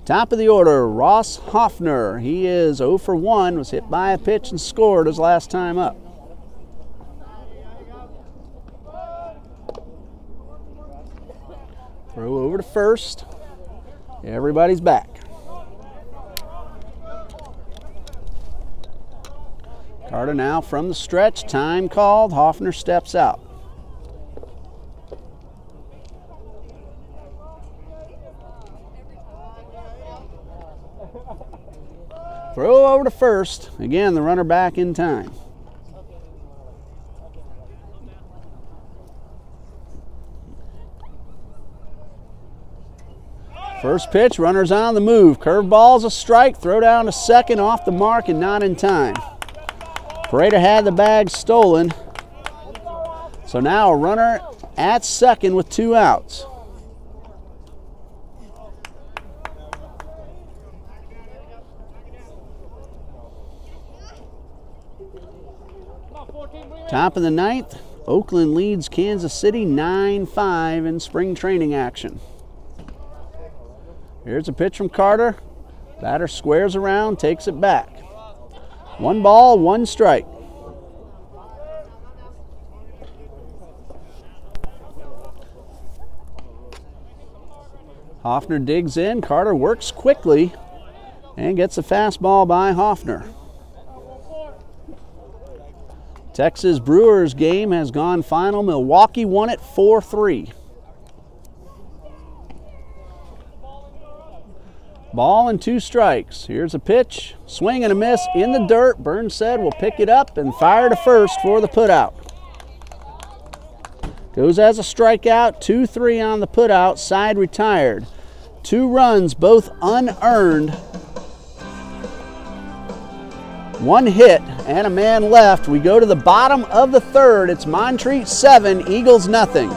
Top of the order, Ross Hoffner. He is 0 for 1, was hit by a pitch and scored his last time up. Throw over to first. Everybody's back. Carter now from the stretch, time called. Hoffner steps out. Throw over to first. Again, the runner back in time. First pitch, runner's on the move. Curveball's a strike. Throw down to second, off the mark and not in time. Pareda had the bag stolen. So now a runner at second with 2 outs. Top of the 9th, Oakland leads Kansas City 9-5 in spring training action. Here's a pitch from Carter. Batter squares around, takes it back. 1 ball, 1 strike. Hoffner digs in. Carter works quickly and gets a fastball by Hoffner. Texas Brewers game has gone final. Milwaukee won it 4-3. Ball and 2 strikes. Here's a pitch. Swing and a miss in the dirt. Burnside will pick it up and fire to first for the putout. Goes as a strikeout. 2-3 on the putout. Side retired. 2 runs, both unearned. 1 hit and a man left. We go to the bottom of the 3rd. It's Montreat 7, Eagles nothing.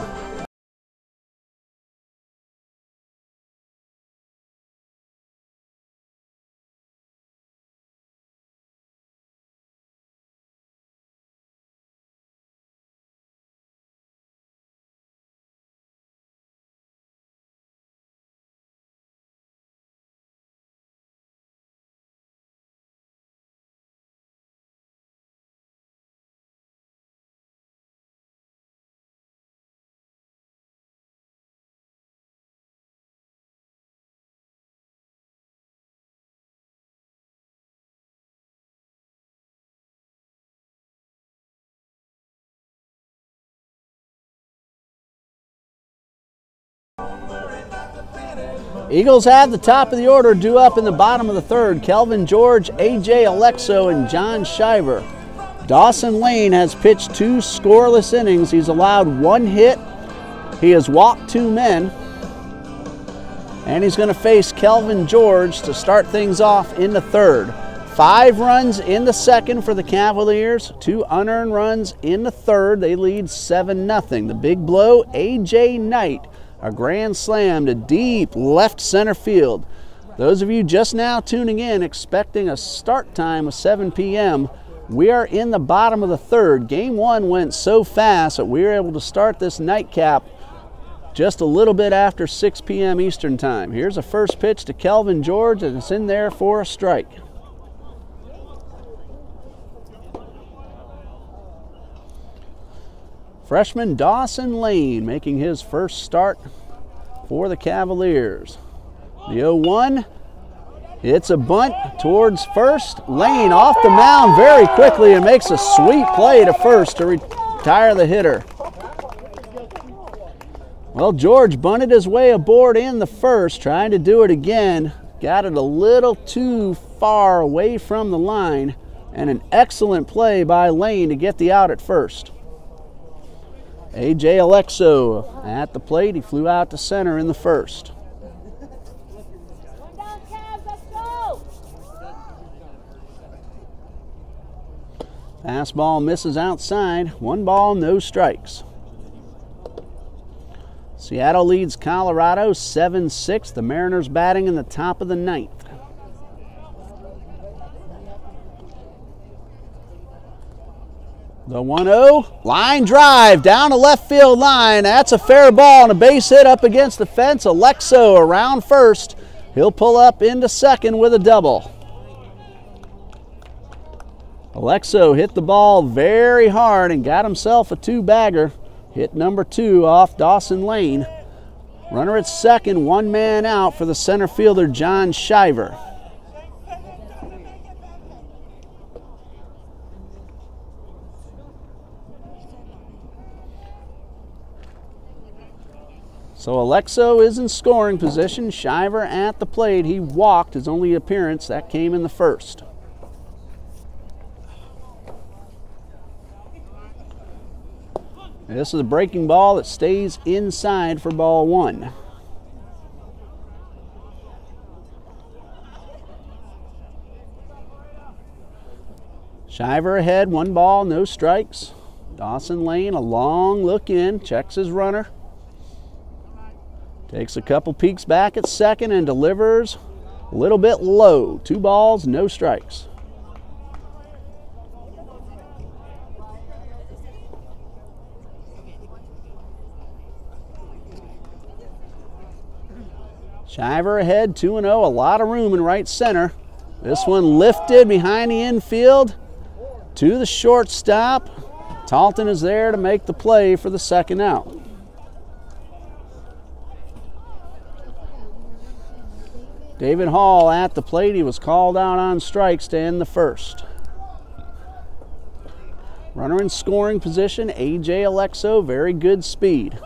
Eagles have the top of the order due up in the bottom of the 3rd. Kelvin George, A.J. Alexo, and John Shiver. Dawson Lane has pitched 2 scoreless innings. He's allowed 1 hit He has walked 2 men. And he's going to face Kelvin George to start things off in the third. 5 runs in the second for the Cavaliers, 2 unearned runs in the third. They lead 7-0. The big blow, A.J. Knight, a grand slam to deep left center field. Those of you just now tuning in, expecting a start time of 7 p.m., we are in the bottom of the third. Game 1 went so fast that we were able to start this nightcap just a little bit after 6 p.m. Eastern time. Here's a first pitch to Kelvin George, and it's in there for a strike. Freshman Dawson Lane making his first start for the Cavaliers. The 0-1, it's a bunt towards first. Lane off the mound very quickly and makes a sweet play to first to retire the hitter. Well, George bunted his way aboard in the first, trying to do it again. Got it a little too far away from the line, and an excellent play by Lane to get the out at first. A.J. Alexo at the plate. He flew out to center in the first. Fastball misses outside. 1 ball, no strikes. Seattle leads Colorado 7-6. The Mariners batting in the top of the 9th. The 1-0, line drive down the left field line. That's a fair ball and a base hit up against the fence. Alexo around first. He'll pull up into second with a double. Alexo hit the ball very hard and got himself a 2-bagger. Hit number 2 off Dawson Lane. Runner at second, 1 man out for the center fielder, John Shiver. So Alexo is in scoring position. Shiver at the plate. He walked his only appearance. That came in the first. This is a breaking ball that stays inside for ball 1. Shiver ahead, 1 ball, no strikes. Dawson Lane, a long look in, checks his runner. Takes a couple peeks back at second and delivers a little bit low. 2 balls, no strikes. Shiver ahead, 2-0, a lot of room in right center. This one lifted behind the infield to the shortstop. Talton is there to make the play for the second out. David Hall at the plate. He was called out on strikes to end the first. Runner in scoring position, A.J. Alexo, very good speed.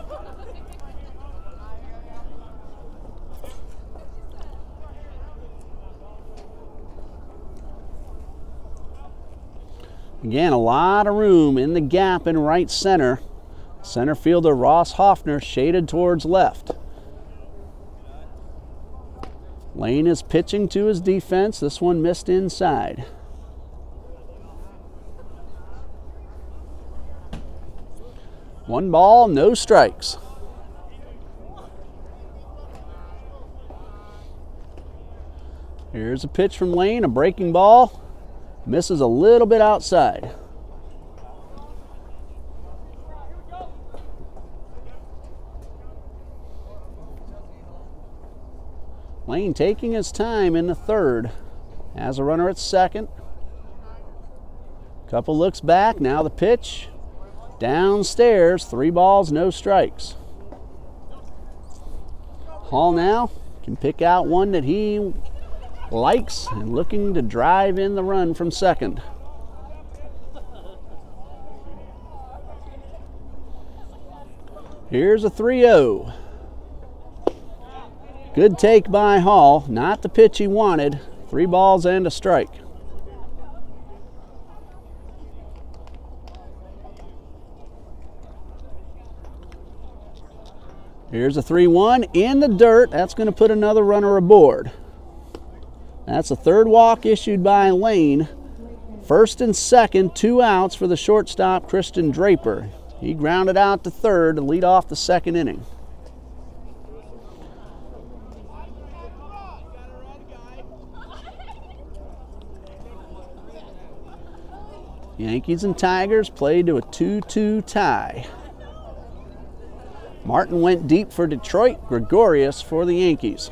Again, a lot of room in the gap in right center. Center fielder Ross Hoffner shaded towards left. Lane is pitching to his defense. This one missed inside. One ball, no strikes. Here's a pitch from Lane, a breaking ball. Misses a little bit outside. Lane taking his time in the third. Has a runner at second. Couple looks back, now the pitch. Downstairs, 3 balls, no strikes. Hall now can pick out one that he likes and looking to drive in the run from second. Here's a 3-0. Good take by Hall, not the pitch he wanted. 3 balls and a strike. Here's a 3-1 in the dirt. That's going to put another runner aboard. That's a third walk issued by Lane. First and second, 2 outs for the shortstop, Christian Draper. He grounded out to third to lead off the second inning. Yankees and Tigers played to a 2-2 tie. Martin went deep for Detroit, Gregorius for the Yankees.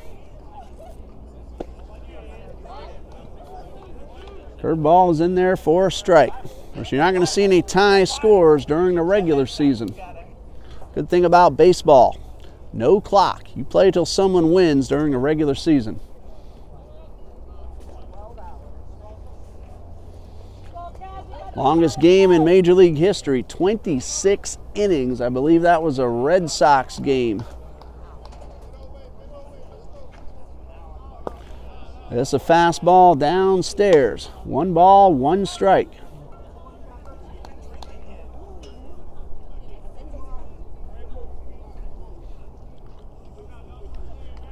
Curveball is in there for a strike. Of course, you're not going to see any tie scores during the regular season. Good thing about baseball, no clock. You play till someone wins during the regular season. Longest game in Major League history, 26 innings. I believe that was a Red Sox game. It's a fastball downstairs. 1 ball, 1 strike.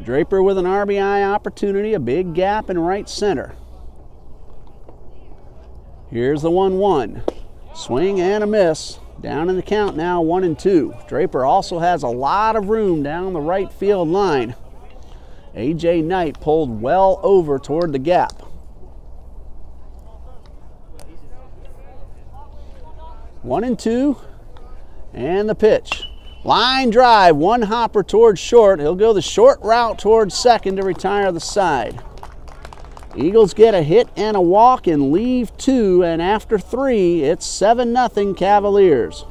Draper with an RBI opportunity, a big gap in right center. Here's the 1-1. Swing and a miss. Down in the count now, 1-2. Draper also has a lot of room down the right field line. A.J. Knight pulled well over toward the gap. 1-2. And the pitch. Line drive, 1 hopper towards short. He'll go the short route towards second to retire the side. Eagles get a hit and a walk and leave 2, and after 3, it's 7-0 Cavaliers.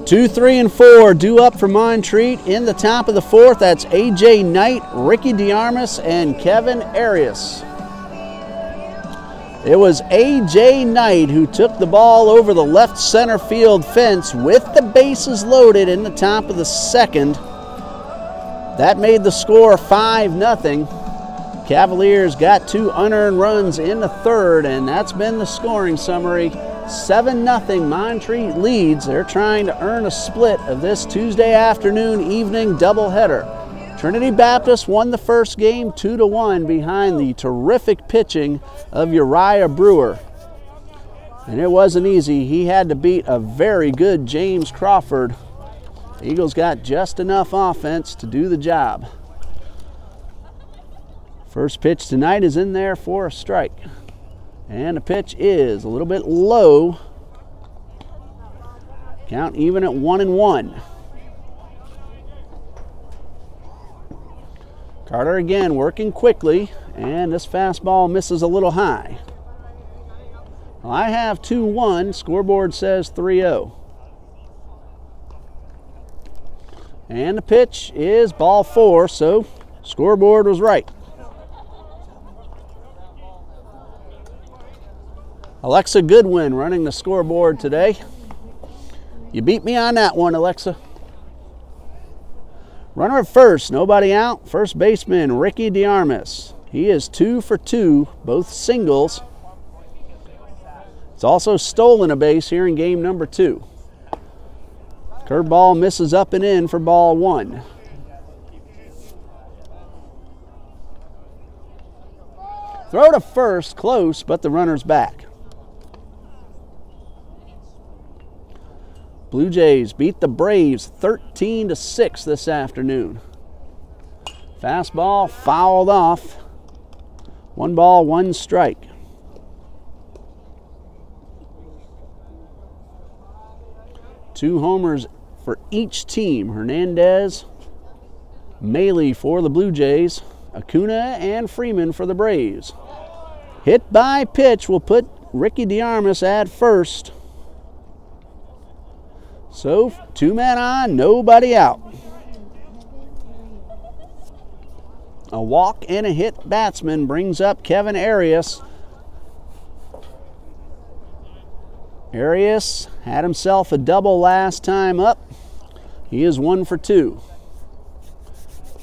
Two, 3, and 4 due up for Montreat in the top of the 4th. That's A.J. Knight, Ricky DeArmas, and Kevin Arias. It was A.J. Knight who took the ball over the left center field fence with the bases loaded in the top of the 2nd. That made the score 5-0. Cavaliers got 2 unearned runs in the 3rd, and that's been the scoring summary. 7-0 Montreat leads. They're trying to earn a split of this Tuesday afternoon evening doubleheader. Trinity Baptist won the first game 2-1 behind the terrific pitching of Uriah Brewer. And it wasn't easy. He had to beat a very good James Crawford. Eagles got just enough offense to do the job. First pitch tonight is in there for a strike. And the pitch is a little bit low. Count even at 1-1. Carter again working quickly, and this fastball misses a little high. Well, I have 2-1. Scoreboard says 3-0. And the pitch is ball 4, so scoreboard was right. Alexa Goodwin running the scoreboard today. You beat me on that one, Alexa. Runner at first, nobody out. First baseman, Ricky DeArmas. He is 2 for 2, both singles. It's also stolen a base here in game number 2. Curveball misses up and in for ball 1. Throw to first, close, but the runner's back. Blue Jays beat the Braves 13-6 this afternoon. Fastball fouled off. 1 ball, 1 strike. Two homers for each team. Hernandez, Maley for the Blue Jays, Acuna and Freeman for the Braves. Hit by pitch will put Ricky DeArmas at first. So 2 men on, nobody out. A walk and a hit batsman brings up Kevin Arias. Arias had himself a double last time up. He is 1 for 2.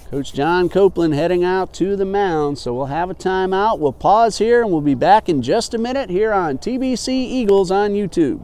Coach John Copeland heading out to the mound, so we'll have a timeout. We'll pause here and we'll be back in just a minute here on TBC Eagles on YouTube.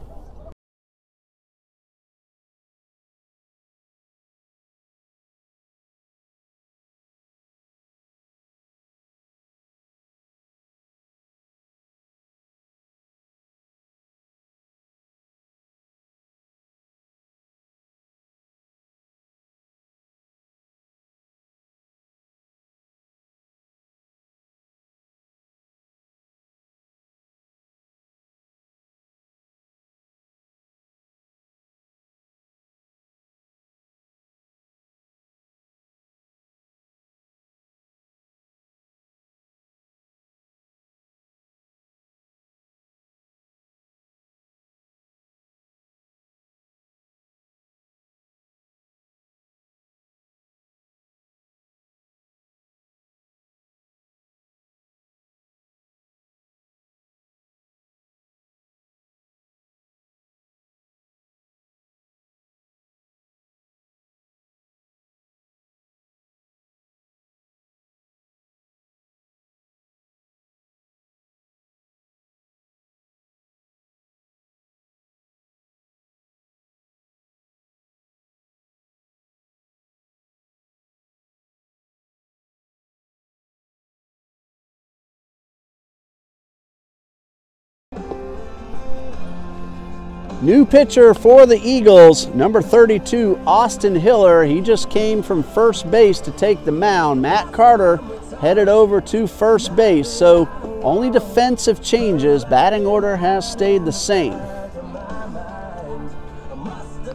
New pitcher for the Eagles, number 32, Austin Hiller. He just came from first base to take the mound. Matt Carter headed over to first base, so only defensive changes. Batting order has stayed the same.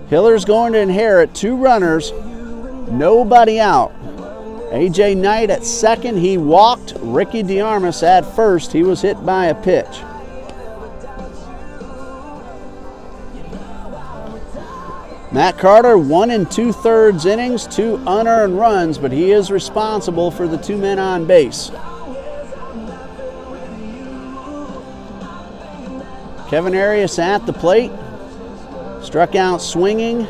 Hiller's going to inherit 2 runners, nobody out. A.J. Knight at second, he walked. Ricky DeArmas at first, he was hit by a pitch. Matt Carter, 1 2/3 innings, 2 unearned runs, but he is responsible for the 2 men on base. Kevin Arias at the plate, struck out swinging,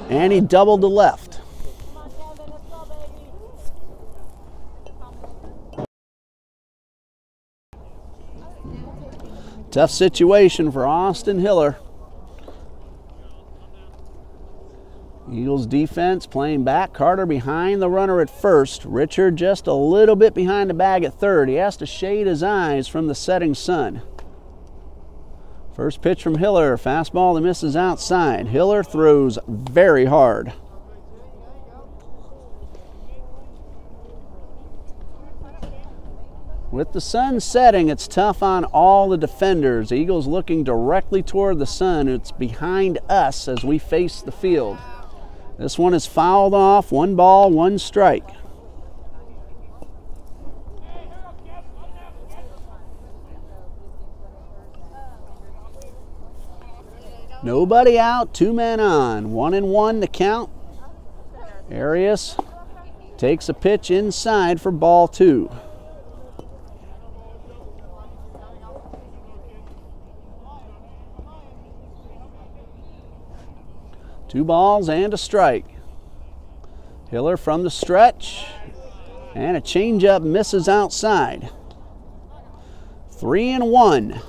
and he doubled to left. Tough situation for Austin Hiller. Eagles defense playing back. Carter behind the runner at first. Richard just a little bit behind the bag at third. He has to shade his eyes from the setting sun. First pitch from Hiller. Fastball that misses outside. Hiller throws very hard. With the sun setting, it's tough on all the defenders. Eagles looking directly toward the sun. It's behind us as we face the field. This one is fouled off. 1 ball, 1 strike. Nobody out, 2 men on. 1-1 to count. Arias takes a pitch inside for ball 2. Two balls and a strike. Hiller from the stretch, and a changeup misses outside. 3-1.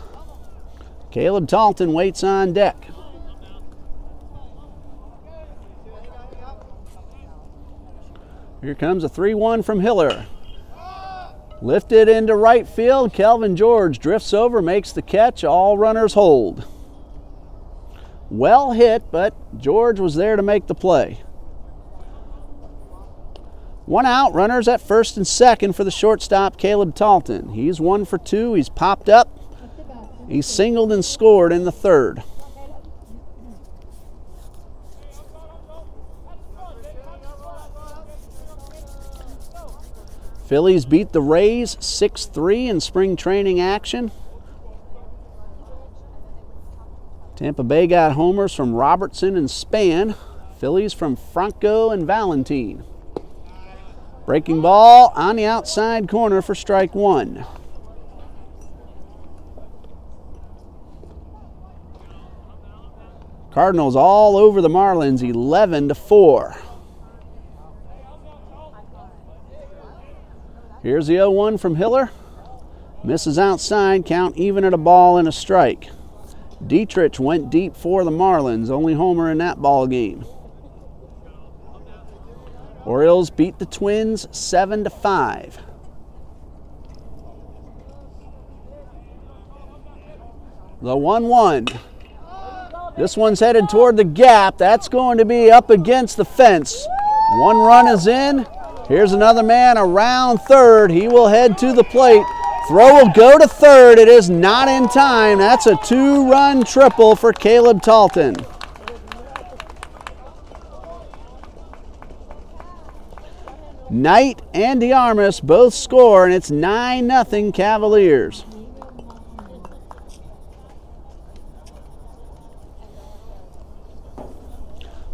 Caleb Talton waits on deck. Here comes a 3-1 from Hiller. Lifted into right field. Kelvin George drifts over, makes the catch. All runners hold. Well hit, but George was there to make the play. One out, runners at first and second for the shortstop, Caleb Talton. He's 1 for 2. He's popped up. He's singled and scored in the third. Phillies beat the Rays 6-3 in spring training action. Tampa Bay got homers from Robertson and Span. Phillies from Franco and Valentine. Breaking ball on the outside corner for strike one. Cardinals all over the Marlins, 11-4. Here's the 0-1 from Hiller. Misses outside, count even at a ball and a strike. Dietrich went deep for the Marlins, only homer in that ball game. Orioles beat the Twins 7-5. The 1-1. This one's headed toward the gap. That's going to be up against the fence. One run is in. Here's another man around third. He will head to the plate. Throw will go to third. It is not in time. That's a 2-run triple for Caleb Talton. Knight and DeArmas both score, and it's 9-0 Cavaliers.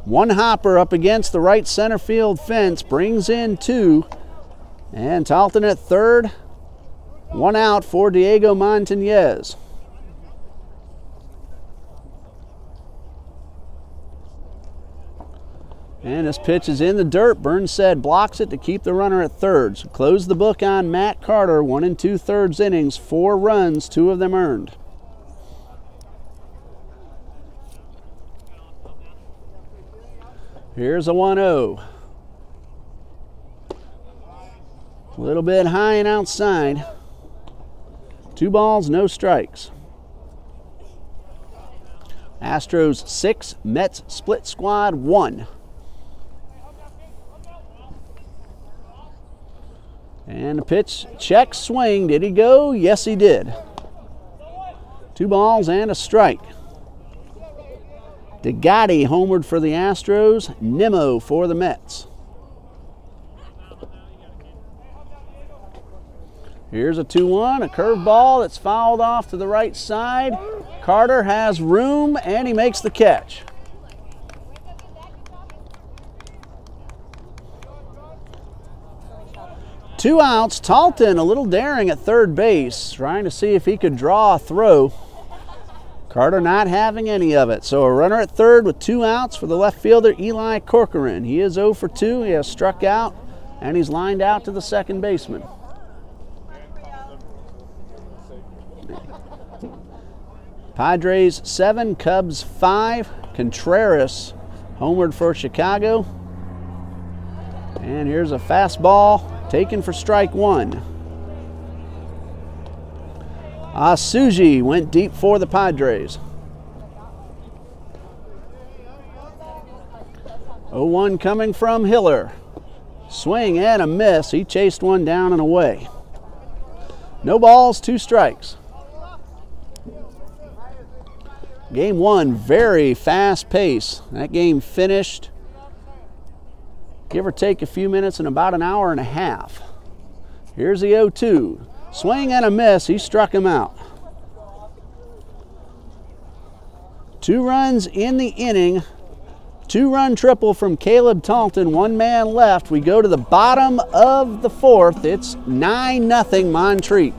One hopper up against the right center field fence, brings in 2. And Talton at third. One out for Diego Montañez. And this pitch is in the dirt. Burnside blocks it to keep the runner at third. So close the book on Matt Carter. 1 2/3 innings, 4 runs, 2 of them earned. Here's a 1-0. A little bit high and outside. 2 balls, no strikes. Astros 6, Mets split squad 1. And the pitch, check, swing. Did he go? Yes, he did. 2 balls and a strike. DeGotti homered for the Astros. Nimmo for the Mets. Here's a 2-1, a curveball that's fouled off to the right side. Carter has room, and he makes the catch. Two outs. Talton a little daring at third base, trying to see if he could draw a throw. Carter not having any of it. So a runner at third with 2 outs for the left fielder, Eli Corcoran. He is 0 for 2. He has struck out, and he's lined out to the second baseman. Padres 7, Cubs 5. Contreras homered for Chicago. And here's a fastball taken for strike 1. Asuji went deep for the Padres. 0-1 coming from Hiller. Swing and a miss. He chased one down and away. No balls, 2 strikes. Game 1, very fast pace. That game finished, give or take a few minutes, in about an hour and a half. Here's the 0-2. Swing and a miss. He struck him out. 2 runs in the inning. 2-run triple from Caleb Talton. 1 man left. We go to the bottom of the 4th. It's 9-0 Montreat.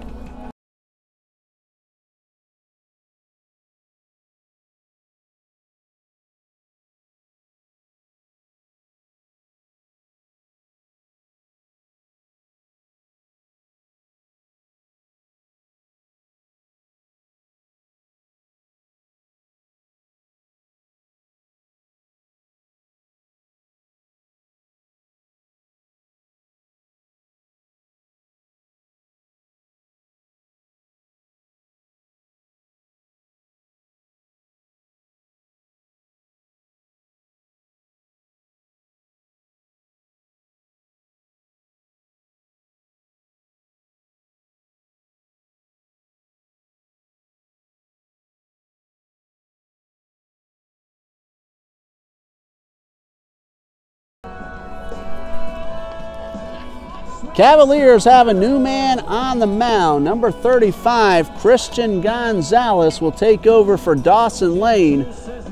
Cavaliers have a new man on the mound. Number 35, Christian Gonzalez, will take over for Dawson Lane.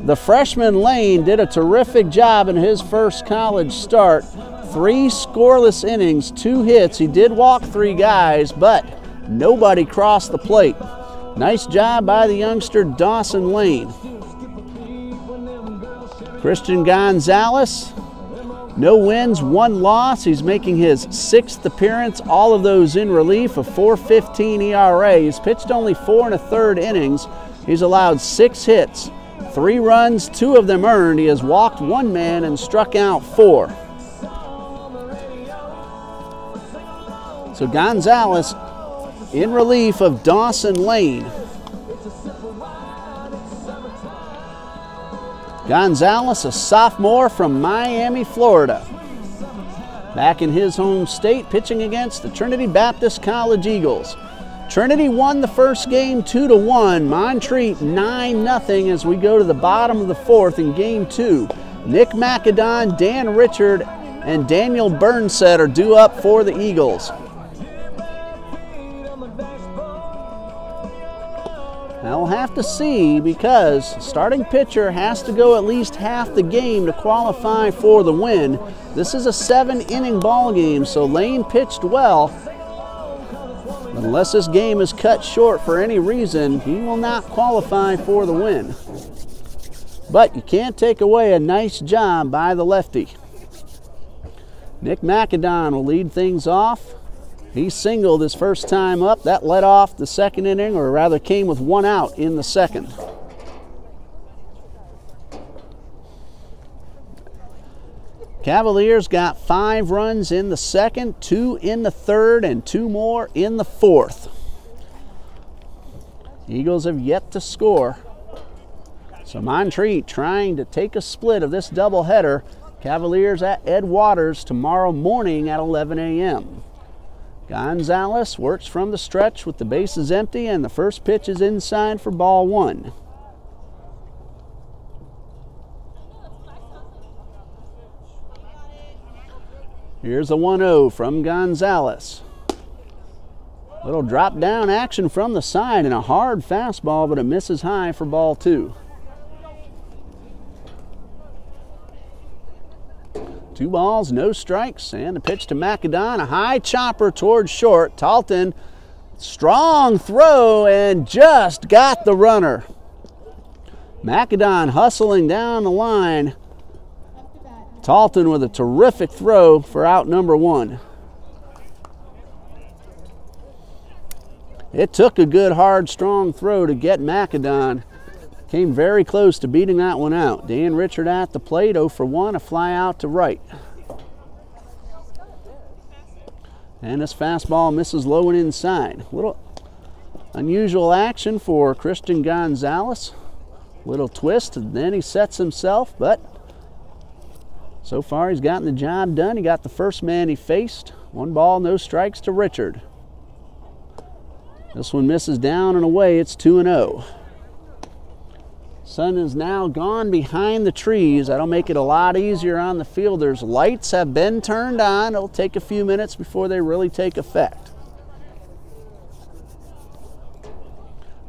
The freshman Lane did a terrific job in his first college start. 3 scoreless innings, 2 hits. He did walk 3 guys, but nobody crossed the plate. Nice job by the youngster Dawson Lane. Christian Gonzalez, no wins, 1 loss. He's making his 6th appearance, all of those in relief, a 4.15 ERA. He's pitched only 4 1/3 innings. He's allowed 6 hits, 3 runs, 2 of them earned. He has walked 1 man and struck out 4. So Gonzalez in relief of Dawson Lane. Gonzalez, a sophomore from Miami, Florida. Back in his home state, pitching against the Trinity Baptist College Eagles. Trinity won the first game 2-1. Montreat 9-0 as we go to the bottom of the 4th in game 2. Nick McAdon, Dan Richard, and Daniel Burnset are due up for the Eagles. Now we'll have to see, because starting pitcher has to go at least half the game to qualify for the win. This is a 7-inning ball game, so Lane pitched well. But unless this game is cut short for any reason, he will not qualify for the win. But you can't take away a nice job by the lefty. Nick McAdon will lead things off. He singled his first time up. That led off the second inning, or rather came with 1 out in the second. Cavaliers got 5 runs in the second, 2 in the third, and 2 more in the fourth. Eagles have yet to score. So Montreat trying to take a split of this doubleheader. Cavaliers at Ed Waters tomorrow morning at 11 a.m. Gonzalez works from the stretch with the bases empty, and the first pitch is inside for ball 1. Here's a 1-0 from Gonzalez. Little drop down action from the side and a hard fastball, but it misses high for ball 2. 2 balls, no strikes, and the pitch to McAdon, a high chopper towards short. Talton, strong throw, and just got the runner. McAdon hustling down the line. Talton with a terrific throw for out number 1. It took a good, hard, strong throw to get McAdon. Came very close to beating that one out. Dan Richard at the plate, 0 for 1, a fly out to right. And this fastball misses low and inside. Little unusual action for Christian Gonzalez. Little twist, and then he sets himself, but so far he's gotten the job done. He got the first man he faced. 1 ball, no strikes to Richard. This one misses down and away. It's 2-0. Sun is now gone behind the trees. That'll make it a lot easier on the fielders. Lights have been turned on. It'll take a few minutes before they really take effect.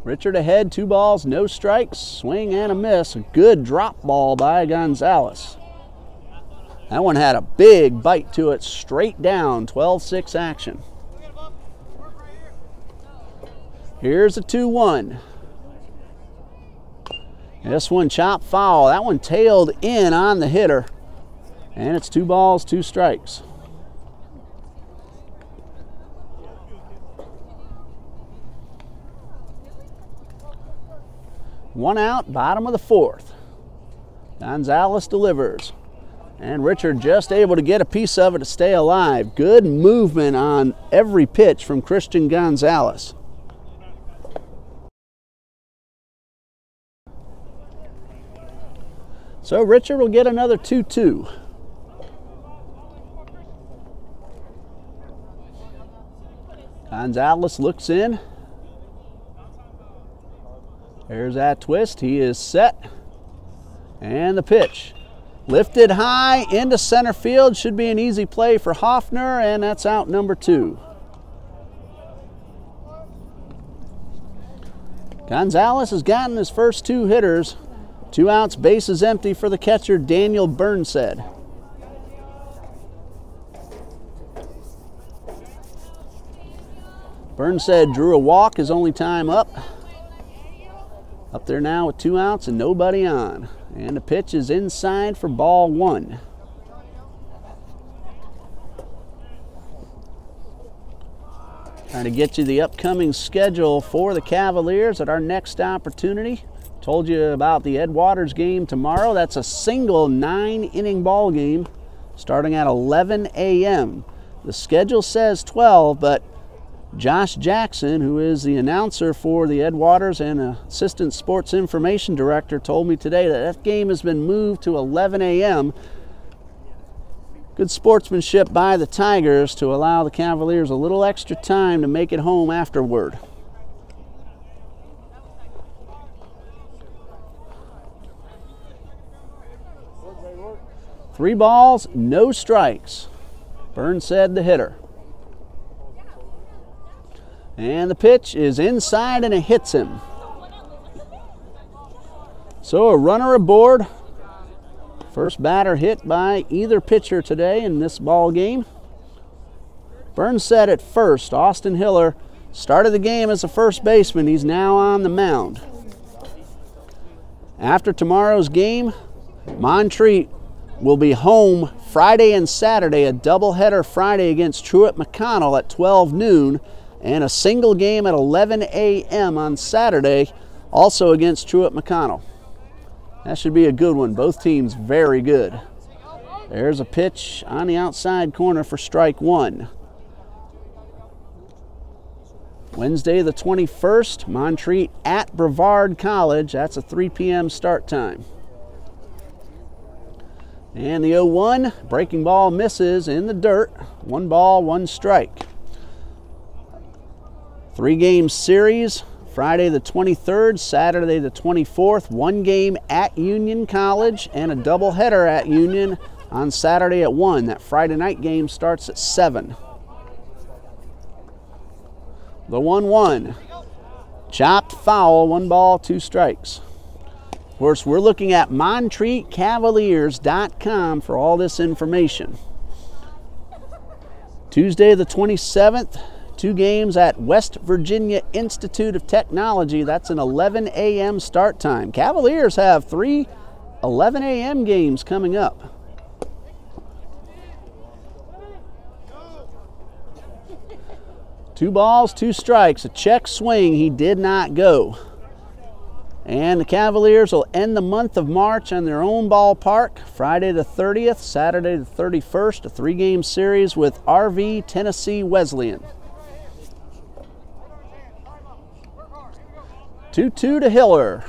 Richard ahead, 2 balls, no strikes, swing and a miss. A good drop ball by Gonzalez. That one had a big bite to it, straight down, 12-6 action. Here's a 2-1. This one chopped foul. That one tailed in on the hitter. And it's 2 balls, 2 strikes. One out, bottom of the 4th. Gonzalez delivers. And Richard just able to get a piece of it to stay alive. Good movement on every pitch from Christian Gonzalez. So Richard will get another 2-2. Gonzalez looks in. There's that twist. He is set. And the pitch. Lifted high into center field. Should be an easy play for Hoffner, and that's out number 2. Gonzalez has gotten his first 2 hitters. 2 outs, bases empty for the catcher, Daniel Burnsed. Burnsed drew a walk his only time up. Up there now with 2 outs and nobody on. And the pitch is inside for ball 1. Trying to get you the upcoming schedule for the Cavaliers at our next opportunity. Told you about the Ed Waters game tomorrow. That's a single 9-inning ball game starting at 11 a.m. The schedule says 12, but Josh Jackson, who is the announcer for the Ed Waters and assistant sports information director, told me today that that game has been moved to 11 a.m. Good sportsmanship by the Tigers to allow the Cavaliers a little extra time to make it home afterward. Three balls, no strikes. Burnsed the hitter. And the pitch is inside and it hits him. So a runner aboard. First batter hit by either pitcher today in this ball game. Burnsed at first. Austin Hiller started the game as a first baseman. He's now on the mound. After tomorrow's game, Montreat will be home Friday and Saturday, a doubleheader Friday against Truett McConnell at 12 noon, and a single game at 11 a.m. on Saturday, also against Truett McConnell. That should be a good one. Both teams very good. There's a pitch on the outside corner for strike 1. Wednesday the 21st, Montreat at Brevard College. That's a 3 p.m. start time. And the 0-1, breaking ball misses in the dirt. 1 ball, 1 strike. 3-game series, Friday the 23rd, Saturday the 24th. 1 game at Union College and a doubleheader at Union on Saturday at 1. That Friday night game starts at 7. The 1-1, chopped foul, 1 ball, 2 strikes. Of course, we're looking at MontreatCavaliers.com for all this information. Tuesday the 27th, 2 games at West Virginia Institute of Technology. That's an 11 a.m. start time. Cavaliers have 3 11 a.m. games coming up. Two balls, 2 strikes, a check swing. He did not go. And the Cavaliers will end the month of March on their own ballpark. Friday the 30th, Saturday the 31st, a 3-game series with RV Tennessee Wesleyan. 2-2 to Hiller.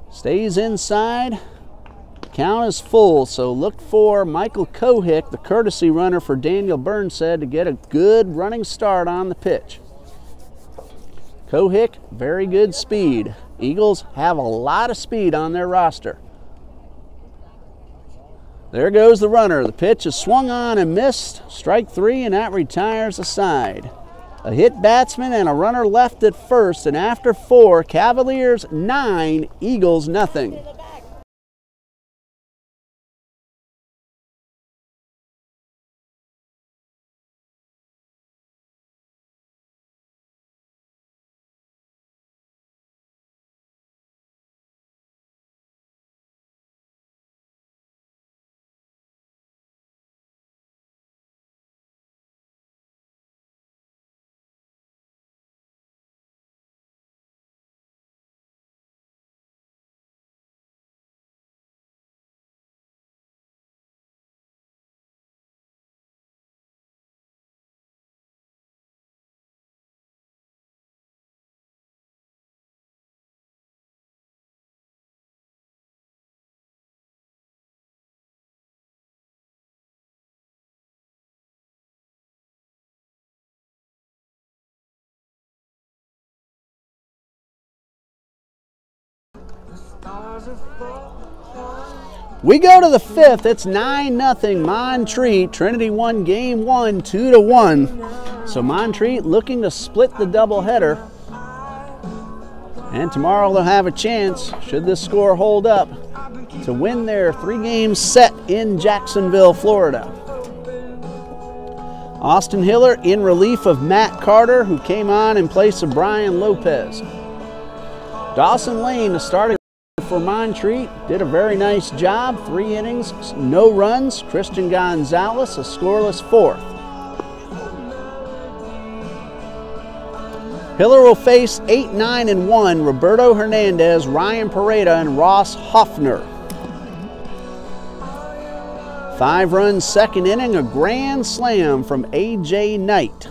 Stays inside. Count is full, so look for Michael Kohick, the courtesy runner for Daniel Burnsed, to get a good running start on the pitch. Kohick, very good speed. Eagles have a lot of speed on their roster. There goes the runner. The pitch is swung on and missed. Strike 3, and that retires the side. A hit batsman and a runner left at first, and after 4, Cavaliers 9, Eagles nothing. We go to the fifth. It's 9-0 Montreat. Trinity won game 1, 2-1. So Montreat looking to split the doubleheader. And tomorrow they'll have a chance, should this score hold up, to win their 3-game set in Jacksonville, Florida. Austin Hiller in relief of Matt Carter, who came on in place of Brian Lopez. Dawson Lane, the starting for Montreat, did a very nice job. 3 innings, no runs. Christian Gonzalez, a scoreless 4th. Hiller will face 8, 9, and 1, Roberto Hernandez, Ryan Pareda, and Ross Hoffner. 5 runs second inning, a grand slam from A.J. Knight.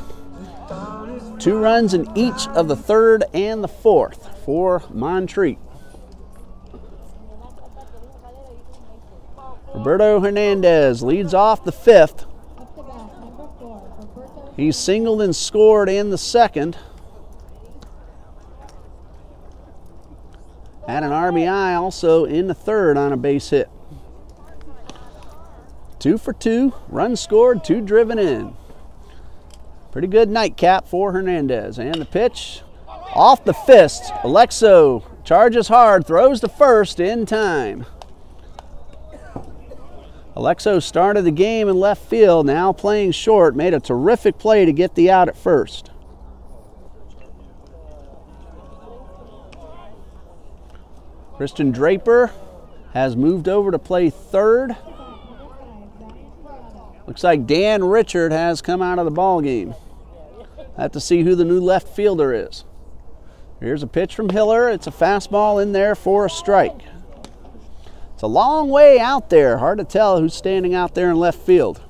2 runs in each of the 3rd and the 4th for Montreat. Roberto Hernandez leads off the 5th. He singled and scored in the 2nd. Had an RBI also in the 3rd on a base hit. 2 for 2, runs scored, 2 driven in. Pretty good nightcap for Hernandez. And the pitch off the fist. Alexo charges hard, throws to first in time. Alexo started the game in left field, now playing short, made a terrific play to get the out at first. Christian Draper has moved over to play 3rd. Looks like Dan Richard has come out of the ball game. Have to see who the new left fielder is. Here's a pitch from Hiller. It's a fastball in there for a strike. It's a long way out there. Hard to tell who's standing out there in left field.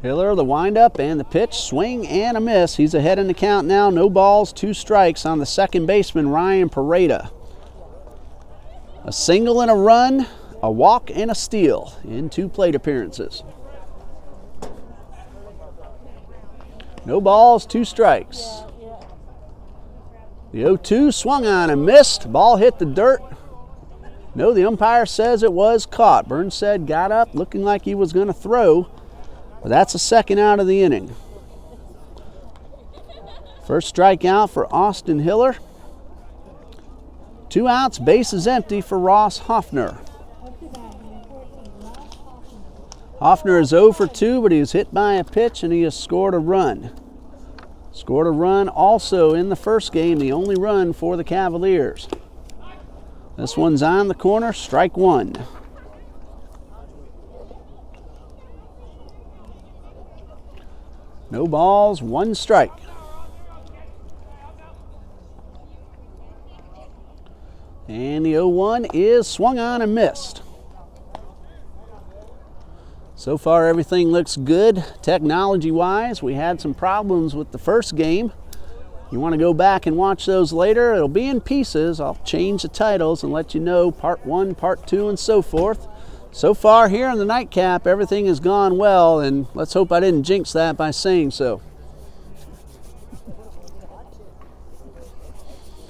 Hiller, the windup and the pitch, swing and a miss. He's ahead in the count now. No balls, 2 strikes on the second baseman, Ryan Pareda. A single and a run, a walk and a steal in 2 plate appearances. No balls, 2 strikes. The 0-2 swung on and missed. Ball hit the dirt. No, the umpire says it was caught. Burnside got up looking like he was going to throw. But that's a 2nd out of the inning. First strikeout for Austin Hiller. 2 outs, bases empty for Ross Hoffner. Hoffner is 0 for 2, but he was hit by a pitch and he has scored a run. Scored a run also in the first game, the only run for the Cavaliers. This one's on the corner, strike 1. No balls, 1 strike. And the 0-1 is swung on and missed. So far everything looks good technology-wise. We had some problems with the first game. You want to go back and watch those later. It'll be in pieces. I'll change the titles and let you know part 1, part 2, and so forth. So far here in the nightcap, everything has gone well, and let's hope I didn't jinx that by saying so.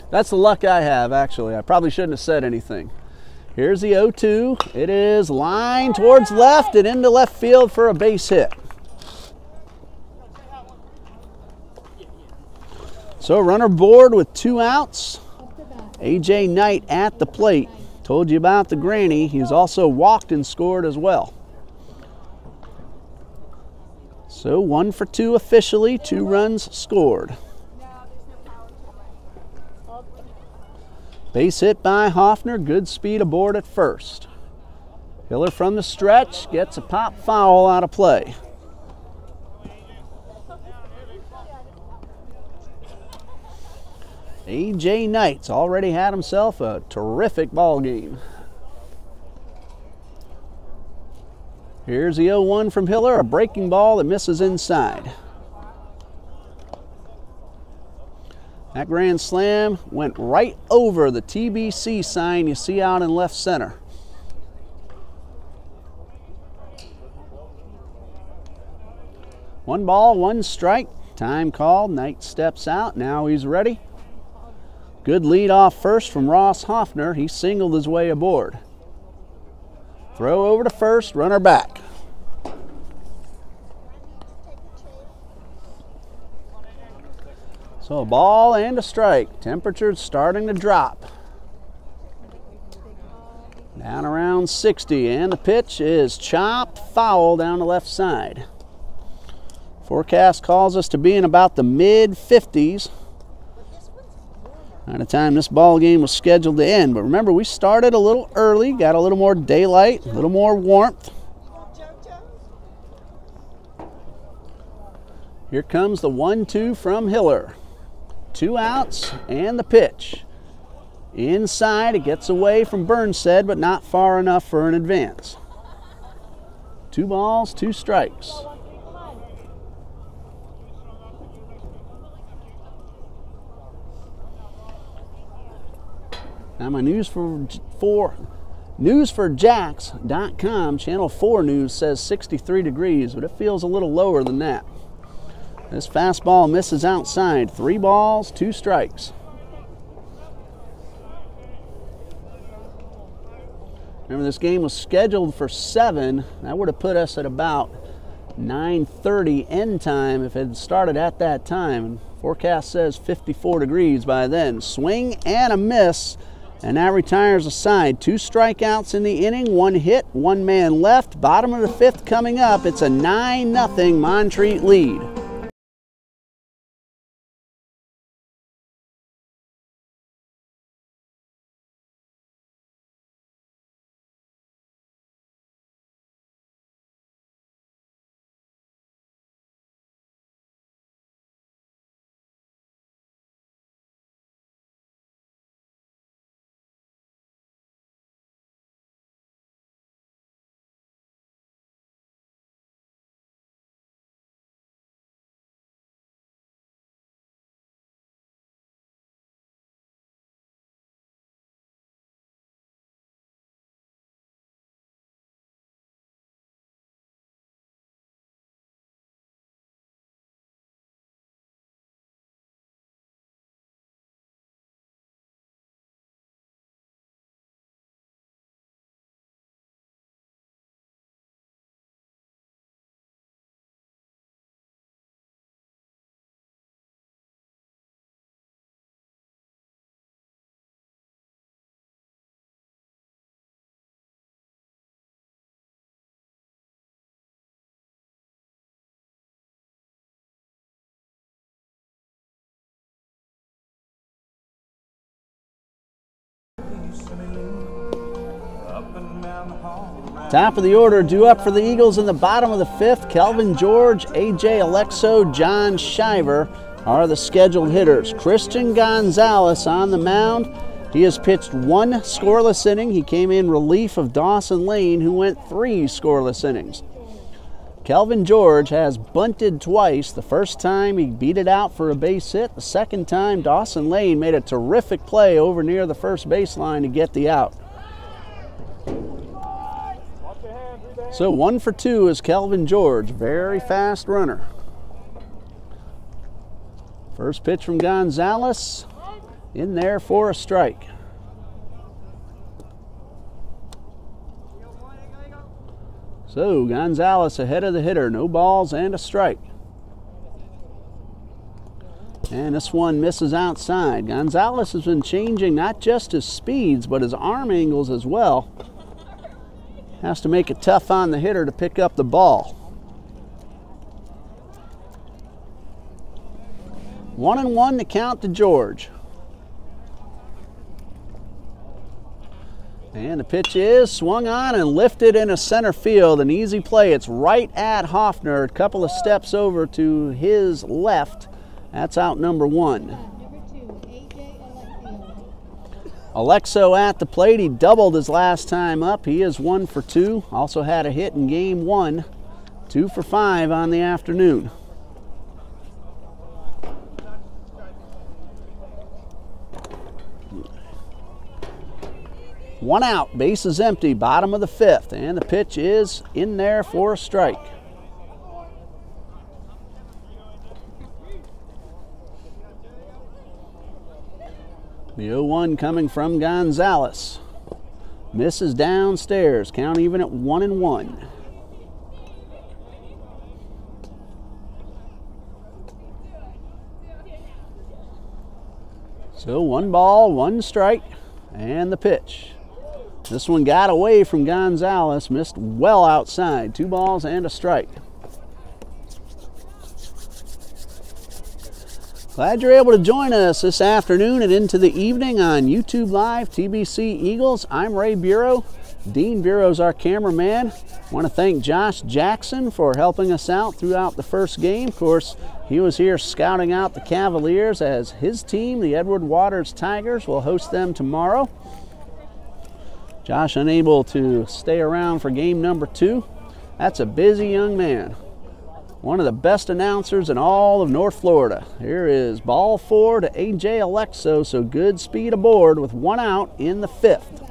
That's the luck I have, actually. I probably shouldn't have said anything. Here's the 0-2. It is lined towards left and into left field for a base hit. So runner board with 2 outs. A.J. Knight at the plate. Told you about the granny. He's also walked and scored as well. So 1 for 2 officially, 2 runs scored. Base hit by Hoffner, good speed aboard at first. Hiller from the stretch gets a pop foul out of play. A.J. Knight's already had himself a terrific ball game. Here's the 0-1 from Hiller, a breaking ball that misses inside. That grand slam went right over the TBC sign you see out in left center. One ball, 1 strike. Time called. Knight steps out. Now he's ready. Good lead off first from Ross Hoffner. He singled his way aboard. Throw over to first, runner back. So a ball and a strike. Temperature's starting to drop. Down around 60, and the pitch is chopped foul down the left side. Forecast calls us to be in about the mid-50s by the time this ball game was scheduled to end. But remember, we started a little early, got a little more daylight, a little more warmth. Here comes the 1-2 from Hiller. 2 outs and the pitch. Inside, it gets away from Burnstead, but not far enough for an advance. 2 balls, 2 strikes. Now my news for newsforjacks.com, Channel 4 news says 63 degrees, but it feels a little lower than that. This fastball misses outside. 3 balls, 2 strikes. Remember, this game was scheduled for 7. That would have put us at about 9:30 end time if it had started at that time. Forecast says 54 degrees by then. Swing and a miss, and that retires a side. 2 strikeouts in the inning, 1 hit, 1 man left. Bottom of the 5th coming up. It's a 9-0 Montreat lead. Top of the order, due up for the Eagles in the bottom of the 5th. Kelvin George, A.J. Alexo, John Shiver are the scheduled hitters. Christian Gonzalez on the mound. He has pitched 1 scoreless inning. He came in relief of Dawson Lane, who went 3 scoreless innings. Kelvin George has bunted twice. The first time he beat it out for a base hit. The second time, Dawson Lane made a terrific play over near the first baseline to get the out. So 1 for 2 is Kelvin George, very fast runner. First pitch from Gonzalez, in there for a strike. So Gonzalez ahead of the hitter, no balls and a strike. And this one misses outside. Gonzalez has been changing not just his speeds, but his arm angles as well. Has to make it tough on the hitter to pick up the ball. 1-1 to count to George. And the pitch is swung on and lifted into center field. An easy play. It's right at Hoffner, a couple of steps over to his left. That's out number 1. Alexo at the plate. He doubled his last time up. He is 1 for 2. Also had a hit in game 1. 2 for 5 on the afternoon. One out, base is empty, bottom of the 5th, and the pitch is in there for a strike. The 0-1 coming from Gonzalez. Misses downstairs. Count even at 1-1. So 1 ball, 1 strike, and the pitch. This one got away from Gonzalez, missed well outside. 2 balls and a strike. Glad you're able to join us this afternoon and into the evening on YouTube Live, TBC Eagles. I'm Ray Bureau. Dean Bureau's our cameraman. I want to thank Josh Jackson for helping us out throughout the first game. Of course, he was here scouting out the Cavaliers as his team, the Edward Waters Tigers, will host them tomorrow. Josh unable to stay around for game number 2. That's a busy young man. One of the best announcers in all of North Florida. Here is ball 4 to A.J. Alexo, so good speed aboard with 1 out in the 5th.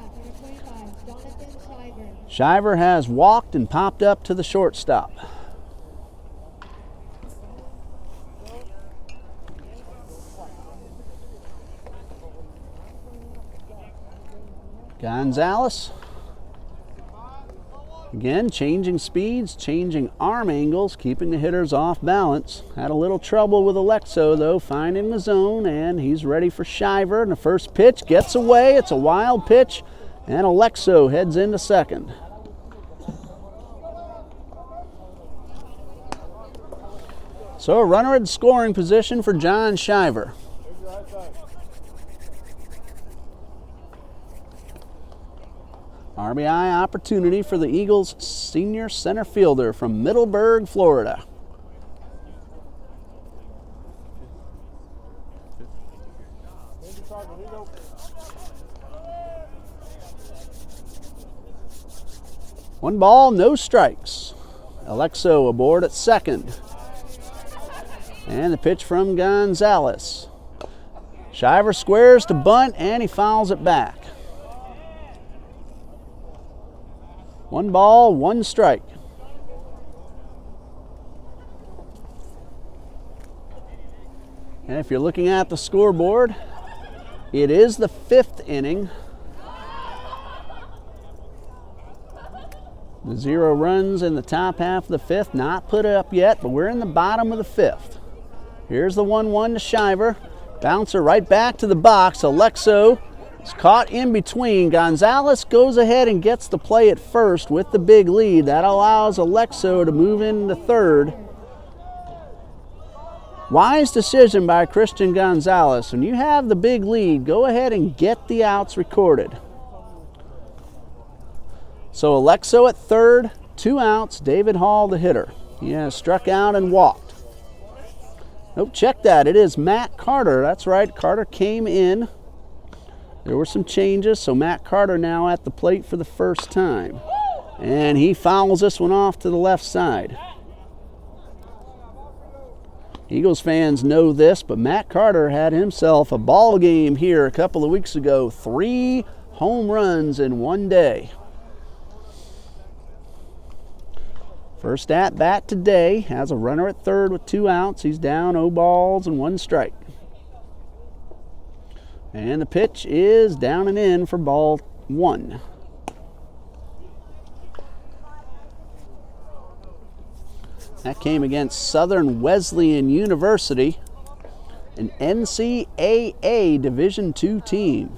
Shiver has walked and popped up to the shortstop. Gonzalez. Again, changing speeds, changing arm angles, keeping the hitters off balance. Had a little trouble with Alexo, though, finding the zone, and he's ready for Shiver. And the first pitch gets away. It's a wild pitch, and Alexo heads into second. So a runner in scoring position for John Shiver. RBI opportunity for the Eagles' senior center fielder from Middleburg, Florida. One ball, no strikes. Alexo aboard at second. And the pitch from Gonzalez. Shiver squares to bunt, and he fouls it back. 1 ball, 1 strike. And if you're looking at the scoreboard, it is the 5th inning. The 0 runs in the top half of the 5th, not put up yet, but we're in the bottom of the 5th. Here's the 1-1 to Shiver. Bouncer right back to the box. Alexo is caught in between. Gonzalez goes ahead and gets the play at first with the big lead. That allows Alexo to move into third. Wise decision by Christian Gonzalez. When you have the big lead, go ahead and get the outs recorded. So Alexo at third, 2 outs. David Hall, the hitter. He has struck out and walked. Oh, check that. It is Matt Carter. That's right. Carter came in. There were some changes, so Matt Carter now at the plate for the first time. And he fouls this one off to the left side. Eagles fans know this, but Matt Carter had himself a ball game here a couple of weeks ago. 3 home runs in 1 day. First at bat today, has a runner at third with 2 outs. He's down 0 balls and 1 strike. And the pitch is down and in for ball 1. That came against Southern Wesleyan University, an NCAA Division II team.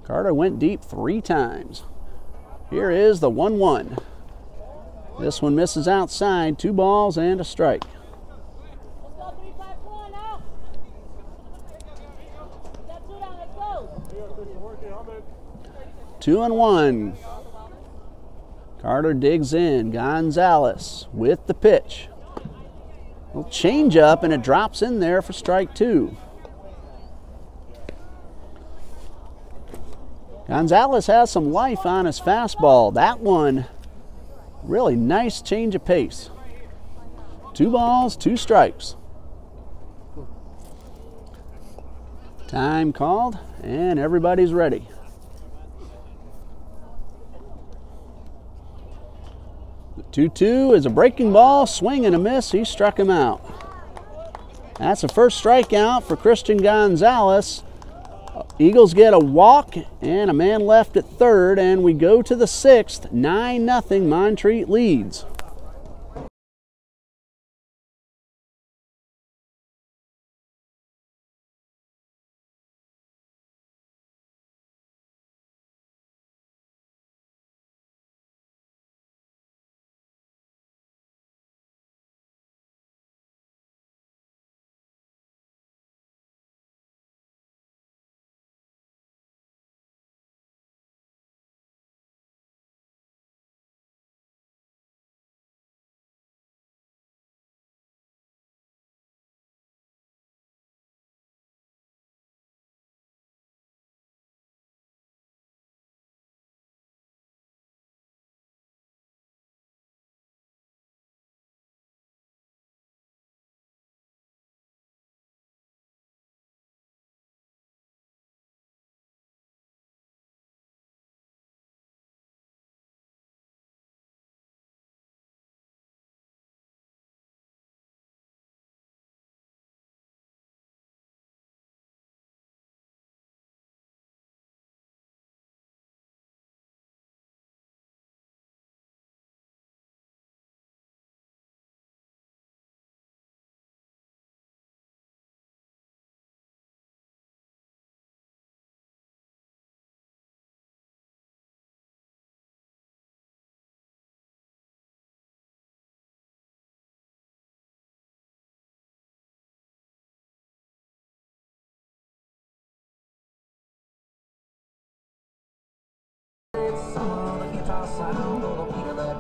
Carter went deep 3 times. Here is the 1-1. This one misses outside, 2 balls and a strike. 2-1. Carter digs in. Gonzalez with the pitch. A little change up, and it drops in there for strike 2. Gonzalez has some life on his fastball. That one, really nice change of pace. 2 balls, 2 strikes. Time called, and everybody's ready. The 2-2 is a breaking ball, swing and a miss. He struck him out. That's the first strikeout for Christian Gonzalez. Eagles get a walk and a man left at third, and we go to the sixth. 9-0 Montreat leads.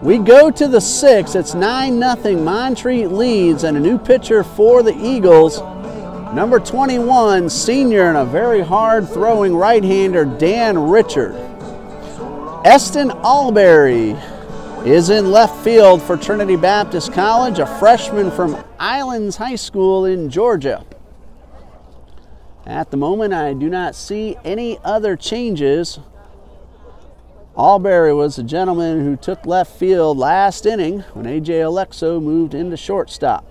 We go to the sixth. It's 9-0 Montreat leads, and a new pitcher for the Eagles. Number 21, senior and a very hard-throwing right-hander, Dan Richard. Eston Alberry is in left field for Trinity Baptist College, a freshman from Islands High School in Georgia. At the moment, I do not see any other changes. Alberry was the gentleman who took left field last inning when A.J. Alexo moved into shortstop.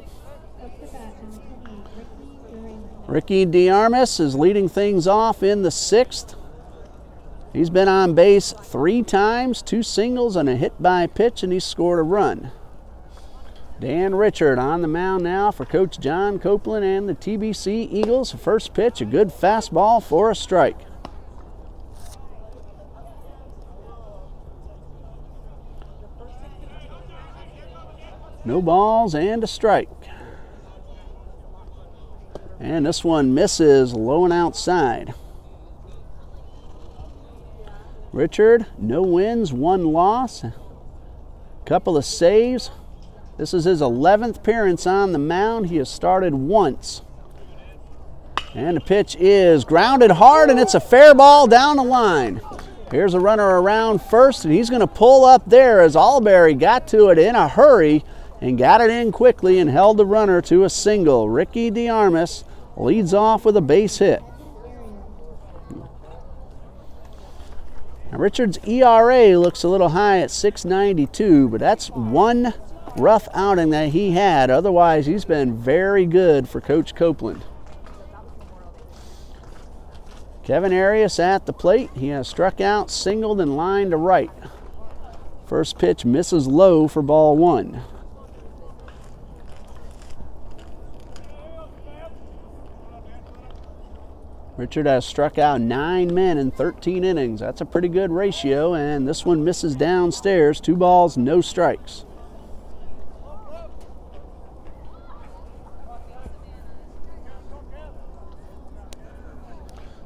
Ricky DeArmas is leading things off in the sixth. He's been on base 3 times, 2 singles and a hit by pitch, and he's scored a run. Dan Richard on the mound now for Coach John Copeland and the TBC Eagles. First pitch, a good fastball for a strike. No balls and a strike. And this one misses low and outside. Richard, no wins, 1 loss. Couple of saves. This is his 11th appearance on the mound. He has started once. And the pitch is grounded hard, and it's a fair ball down the line. Here's a runner around first, and he's going to pull up there as Alberry got to it in a hurry and got it in quickly and held the runner to a single. Ricky DeArmas leads off with a base hit. Now Richard's ERA looks a little high at 6.92, but that's one rough outing that he had. Otherwise, he's been very good for Coach Copeland. Kevin Arias at the plate. He has struck out, singled, and lined to right. First pitch misses low for ball 1. Richard has struck out 9 men in 13 innings. That's a pretty good ratio, and this one misses downstairs. 2 balls, no strikes.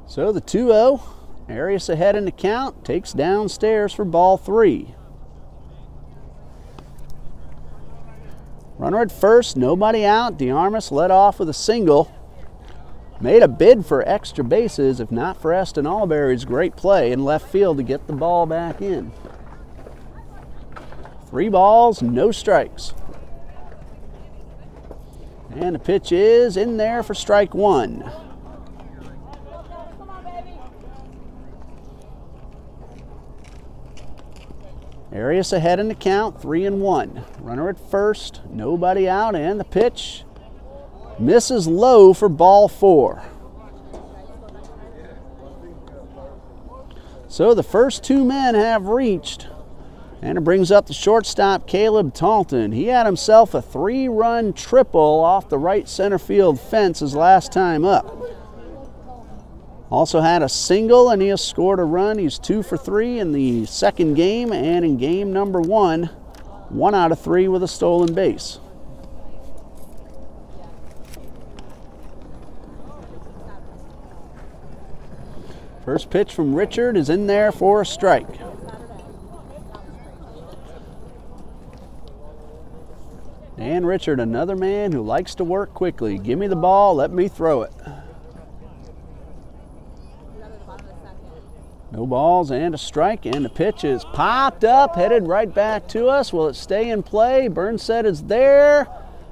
So the 2-0, Arias ahead in the count, takes downstairs for ball 3. Runner at first, nobody out. DeArmas led off with a single. Made a bid for extra bases, if not for Eston Alberry's great play in left field to get the ball back in. 3 balls, no strikes. And the pitch is in there for strike 1. Arias ahead in the count, 3-1. Runner at first, nobody out, and the pitch misses low for ball 4. So the first two men have reached, and it brings up the shortstop, Caleb Talton. He had himself a 3-run triple off the right center field fence his last time up. Also had a single, and he has scored a run. He's 2 for 3 in the second game, and in game number 1, 1 out of 3 with a stolen base. First pitch from Richard is in there for a strike. And Richard, another man who likes to work quickly. Give me the ball, let me throw it. No balls and a strike, and the pitch is popped up, headed right back to us. Will it stay in play? Burnsett is there,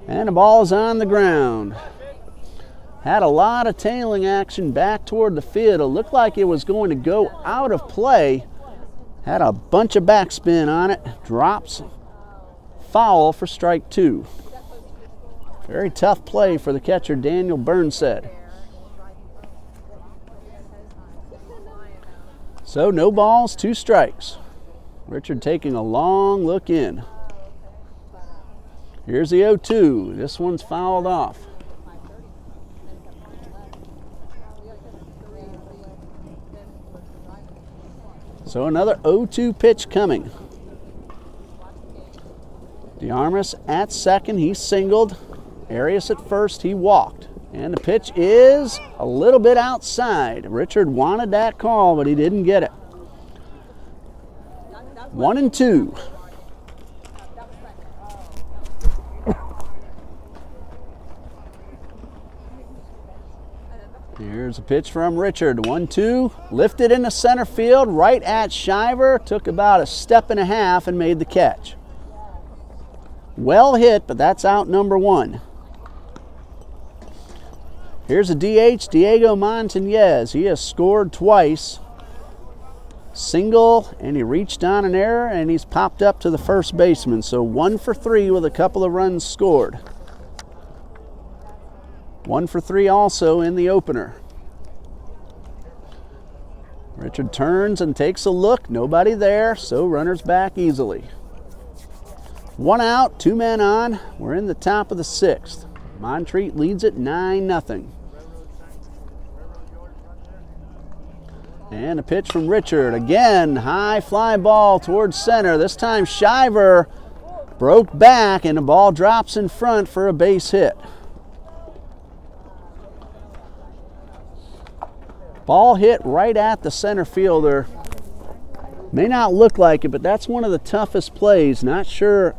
and the ball is on the ground. Had a lot of tailing action back toward the field. It looked like it was going to go out of play. Had a bunch of backspin on it. Drops. Foul for strike 2. Very tough play for the catcher, Daniel Burnsett. So no balls, 2 strikes. Richard taking a long look in. Here's the 0-2. This one's fouled off. So another 0-2 pitch coming. DeArmas at second, he singled. Arias at first, he walked. And the pitch is a little bit outside. Richard wanted that call, but he didn't get it. 1-2. Here's a pitch from Richard. 1-2. Lifted into center field, right at Shiver. Took about a step and a half and made the catch. Well hit, but that's out number 1. Here's a DH, Diego Montañez. He has scored twice. Single, and he reached on an error, and he's popped up to the first baseman. So 1 for 3 with a couple of runs scored. 1 for 3 also in the opener. Richard turns and takes a look. Nobody there, so runners back easily. 1 out, 2 men on. We're in the top of the 6th. Montreat leads it 9-0. And a pitch from Richard. Again, high fly ball towards center. This time Shiver broke back, and the ball drops in front for a base hit. Ball hit right at the center fielder. May not look like it, but that's one of the toughest plays. Not sure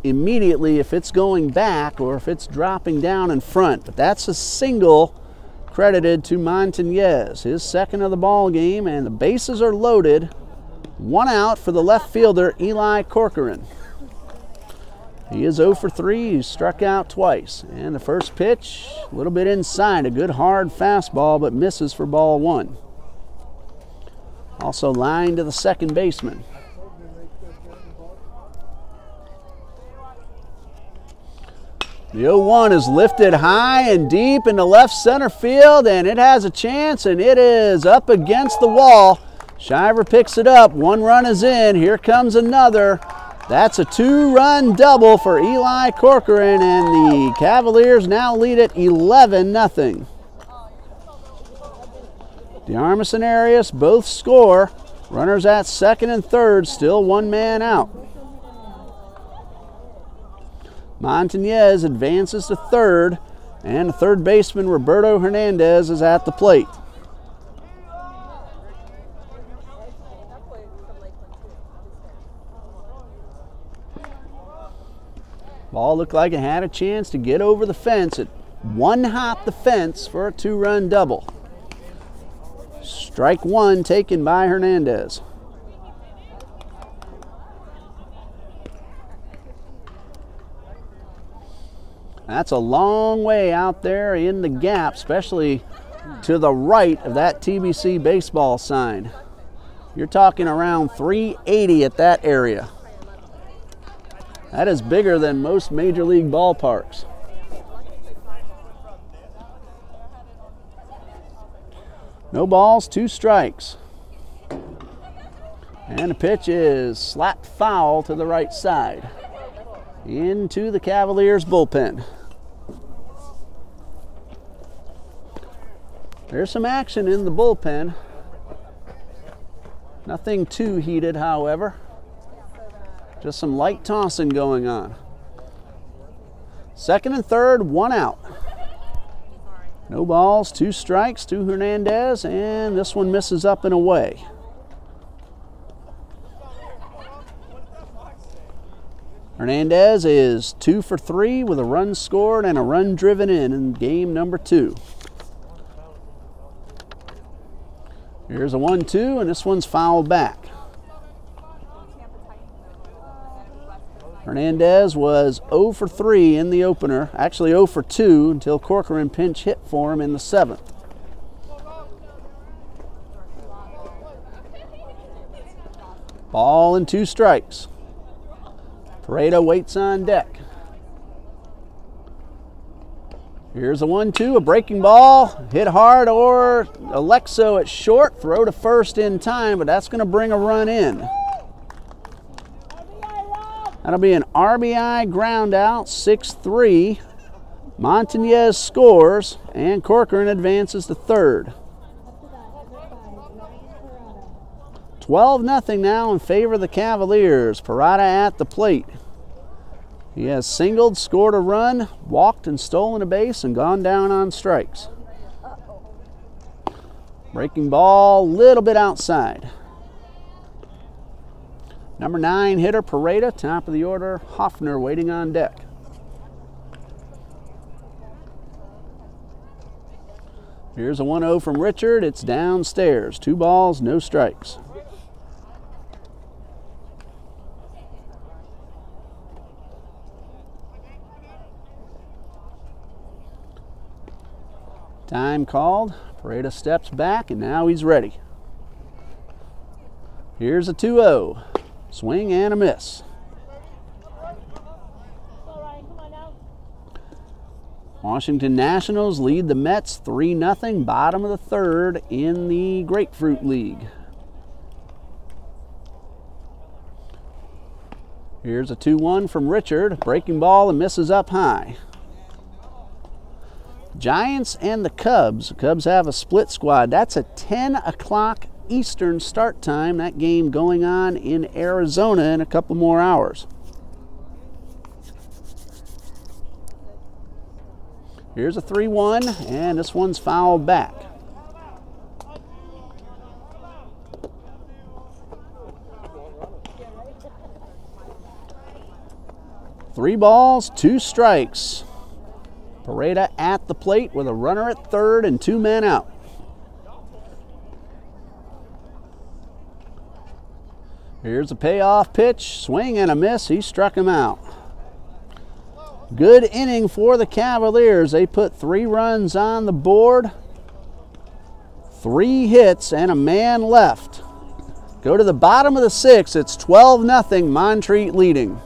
immediately if it's going back or if it's dropping down in front, but that's a single credited to Montañez, his second of the ball game, and the bases are loaded. 1 out for the left fielder, Eli Corcoran. He is 0 for 3. He's struck out twice. And the first pitch, a little bit inside, a good hard fastball, but misses for ball 1. Also lined to the second baseman. The 0-1 is lifted high and deep into left center field, and it has a chance, and it is up against the wall. Shiver picks it up. 1 run is in. Here comes another. That's a 2-run double for Eli Corcoran, and the Cavaliers now lead it 11-0. DeArmas and Arias both score. Runners at second and third, still 1 man out. Montañez advances to third, and the third baseman, Roberto Hernandez, is at the plate. Ball looked like it had a chance to get over the fence. It one-hopped the fence for a 2-run double. Strike 1 taken by Hernandez. That's a long way out there in the gap, especially to the right of that TBC baseball sign. You're talking around 380 at that area. That is bigger than most major league ballparks. No balls, 2 strikes. And the pitch is slapped foul to the right side. Into the Cavaliers bullpen. There's some action in the bullpen. Nothing too heated, however. Just some light tossing going on. Second and third, one out. No balls, 2 strikes to Hernandez, and this one misses up and away. Hernandez is 2 for 3 with a run scored and a run driven in game number 2. Here's a 1-2, and this one's fouled back. Hernandez was 0 for 3 in the opener, actually 0 for 2 until Corcoran pinch hit for him in the 7th. Ball and 2 strikes. Pareda waits on deck. Here's a 1-2, a breaking ball, hit hard, or Alexo at short, throw to first in time, but that's going to bring a run in. That'll be an RBI ground out, 6-3. Montañez scores, and Corcoran advances to third. 12-0 now in favor of the Cavaliers. Parada at the plate. He has singled, scored a run, walked and stolen a base, and gone down on strikes. Breaking ball, a little bit outside. Number 9 hitter, Pareda, top of the order. Hoffner waiting on deck. Here's a 1-0 from Richard. It's downstairs. 2 balls, no strikes. Time called. Pareda steps back, and now he's ready. Here's a 2-0. Swing and a miss. Washington Nationals lead the Mets 3-0, bottom of the third in the Grapefruit League. Here's a 2-1 from Richard. Breaking ball and misses up high. Giants and the Cubs. The Cubs have a split squad. That's a 10 o'clock Eastern start time. That game going on in Arizona in a couple more hours. Here's a 3-1, and this one's fouled back. Three balls, 2 strikes. Pareda at the plate with a runner at third and 2 men out. Here's a payoff pitch, swing and a miss. He struck him out. Good inning for the Cavaliers. They put 3 runs on the board, 3 hits, and a man left. Go to the bottom of the 6th. It's 12-0, Montreat leading.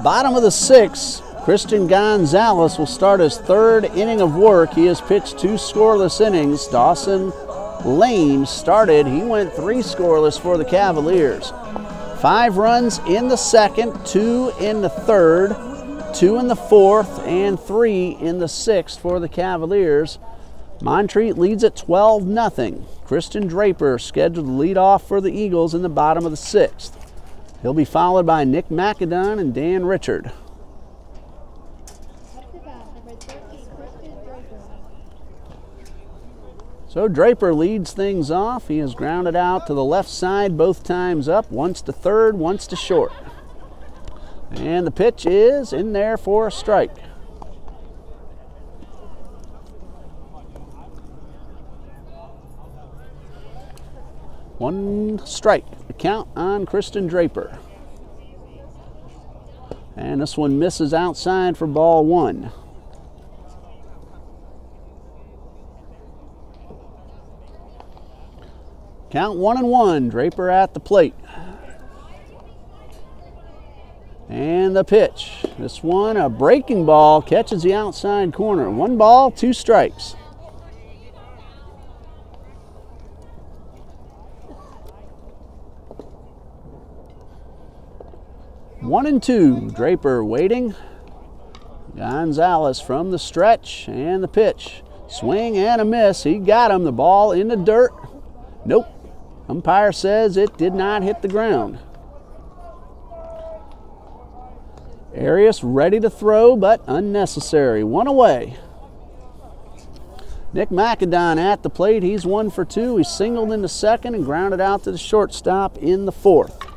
Bottom of the 6th, Christian Gonzalez will start his 3rd inning of work. He has pitched 2 scoreless innings. Dawson Lane started. He went 3 scoreless for the Cavaliers. 5 runs in the 2nd, 2 in the 3rd. 2 in the 4th and 3 in the 6th for the Cavaliers. Montreat leads at 12-0. Christian Draper scheduled to lead off for the Eagles in the bottom of the 6th. He'll be followed by Nick McAdon and Dan Richard. So Draper leads things off. He has grounded out to the left side both times up, once to third, once to short. And the pitch is in there for a strike. One strike, the count on Christian Draper. And this one misses outside for ball 1. Count 1-1, Draper at the plate. And the pitch. This one, a breaking ball, catches the outside corner. 1 ball, 2 strikes. One and 2, Draper waiting. Gonzalez from the stretch, and the pitch. Swing and a miss, he got him. The ball in the dirt. Nope. Umpire says it did not hit the ground. Arias ready to throw, but unnecessary. 1 away. Nick McAdon at the plate. He's 1 for 2. He singled into second and grounded out to the shortstop in the 4th.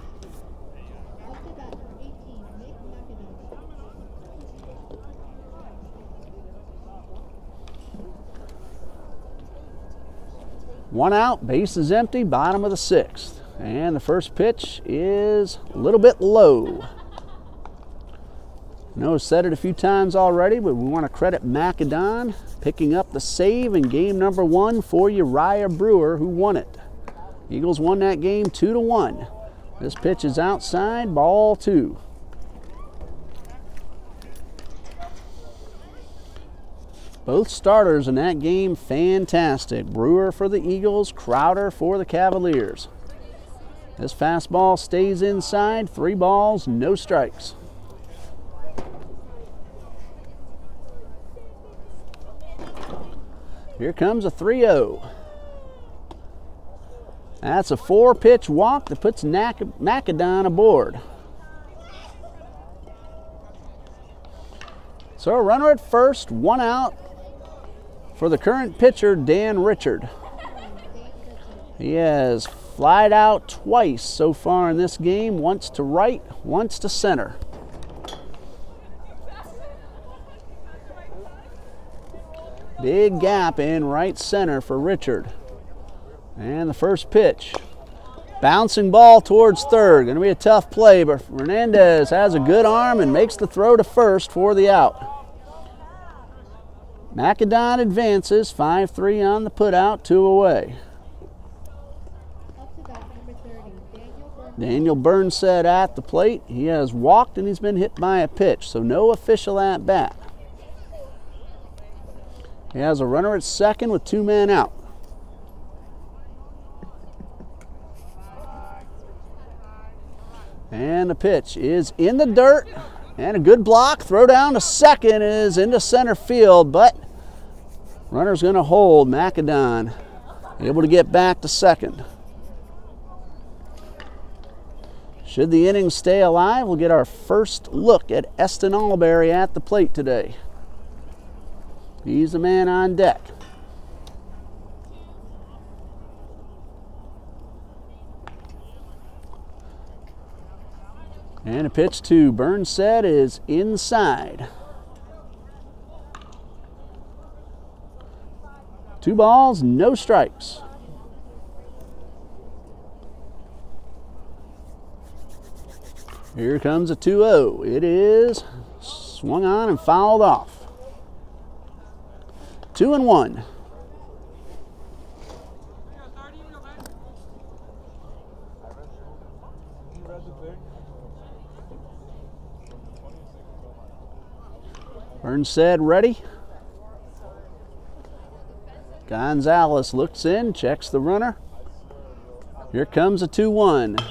One out, base is empty, bottom of the 6th. And the first pitch is a little bit low. I know I've said it a few times already, but we want to credit McAdon picking up the save in game number 1 for Uriah Brewer, who won it. Eagles won that game 2-1. This pitch is outside, ball 2. Both starters in that game, fantastic. Brewer for the Eagles, Crowder for the Cavaliers. This fastball stays inside, 3 balls, no strikes. Here comes a 3-0. That's a 4-pitch walk that puts McAdon aboard. So a runner at first, 1 out for the current pitcher, Dan Richard. He has flied out twice so far in this game, once to right, once to center. Big gap in right center for Richard. And the first pitch. Bouncing ball towards third. Going to be a tough play, but Hernandez has a good arm and makes the throw to first for the out. McAdon advances, 5-3 on the putout, 2 away. Daniel Burnsett at the plate. He has walked and he's been hit by a pitch, so no official at bat. He has a runner at second with 2 men out. And the pitch is in the dirt, and a good block. Throw down to second is into center field, but runner's going to hold. McAdon able to get back to second. Should the inning stay alive, we'll get our first look at Eston Alberry at the plate today. He's the man on deck. And a pitch to Burnsett is inside. 2 balls, no strikes. Here comes a 2-0. It is swung on and fouled off. 2-1. Burnsett ready. Gonzalez looks in, checks the runner. Here comes a 2-1.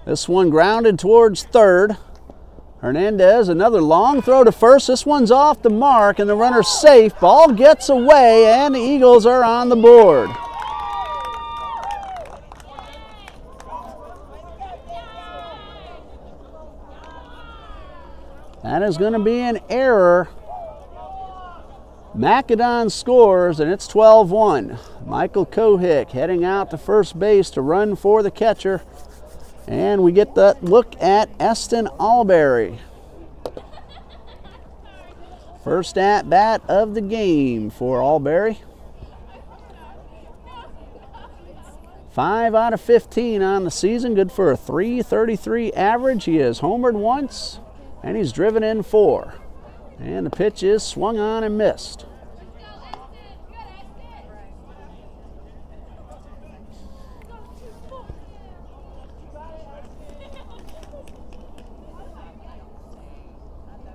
This one grounded towards third. Hernandez, another long throw to first. This one's off the mark, and the runner's safe. Ball gets away, and the Eagles are on the board. That is going to be an error. Macedon scores, and it's 12-1. Michael Kohick heading out to first base to run for the catcher. And we get the look at Eston Alberry. First at bat of the game for Alberry. 5 out of 15 on the season, good for a .333 average. He has homered once, and he's driven in 4. And the pitch is swung on and missed.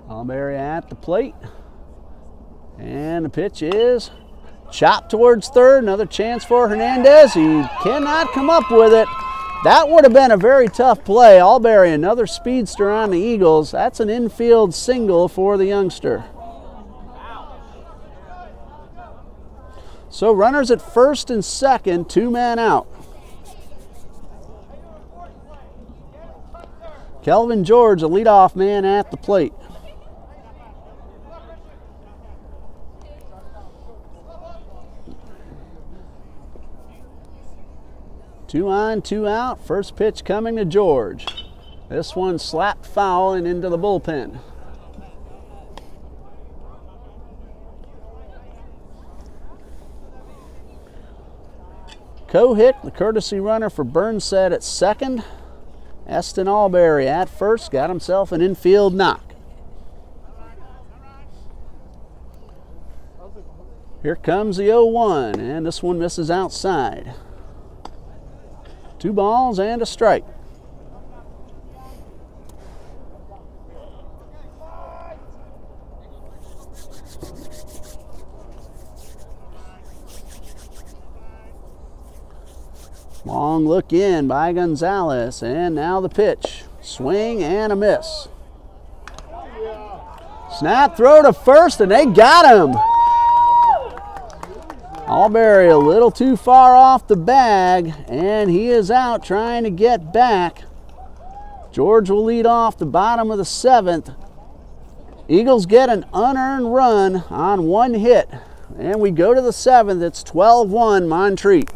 Alberry at the plate. And the pitch is chopped towards third. Another chance for Hernandez. He cannot come up with it. That would have been a very tough play. Alberry, another speedster on the Eagles. That's an infield single for the youngster. So runners at first and second, 2 men out. Kelvin George, a leadoff man at the plate. Two on, 2 out. First pitch coming to George. This one slapped foul and into the bullpen. Kohick, the courtesy runner for Burnside at second. Eston Alberry at first, got himself an infield knock. Here comes the 0-1, and this one misses outside. 2 balls and a strike. Long look in by Gonzalez, and now the pitch. Swing and a miss. Snap throw to first, and they got him. Alberry a little too far off the bag, and he is out trying to get back. George will lead off the bottom of the 7th. Eagles get an unearned run on 1 hit, and we go to the 7th. It's 12-1 Montreat.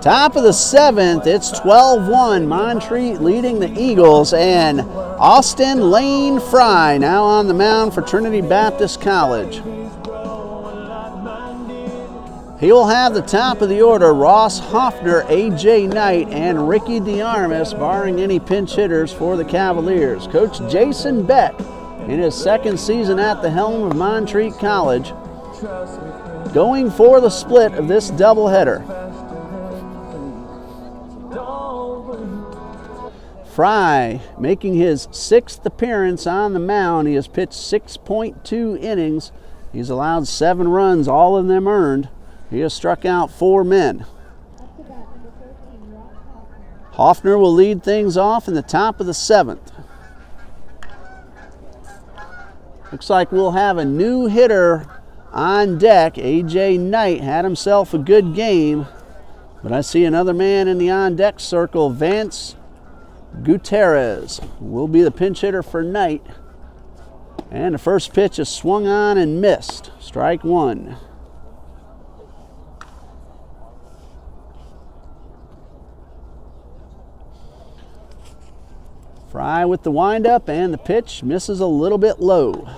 Top of the 7th, it's 12-1. Montreat leading the Eagles, and Austin Lane Fry now on the mound for Trinity Baptist College. He will have the top of the order: Ross Hoffner, A.J. Knight, and Ricky DeArmas, barring any pinch hitters for the Cavaliers. Coach Jason Beck, in his 2nd season at the helm of Montreat College, going for the split of this doubleheader. Fry making his 6th appearance on the mound. He has pitched 6.2 innings. He's allowed 7 runs, all of them earned. He has struck out 4 men. Hoffner will lead things off in the top of the 7th. Looks like we'll have a new hitter on deck. A.J. Knight had himself a good game, but I see another man in the on-deck circle, Vance Gutierrez will be the pinch hitter for Knight. And the first pitch is swung on and missed. Strike one. Fry with the windup, and the pitch misses a little bit low.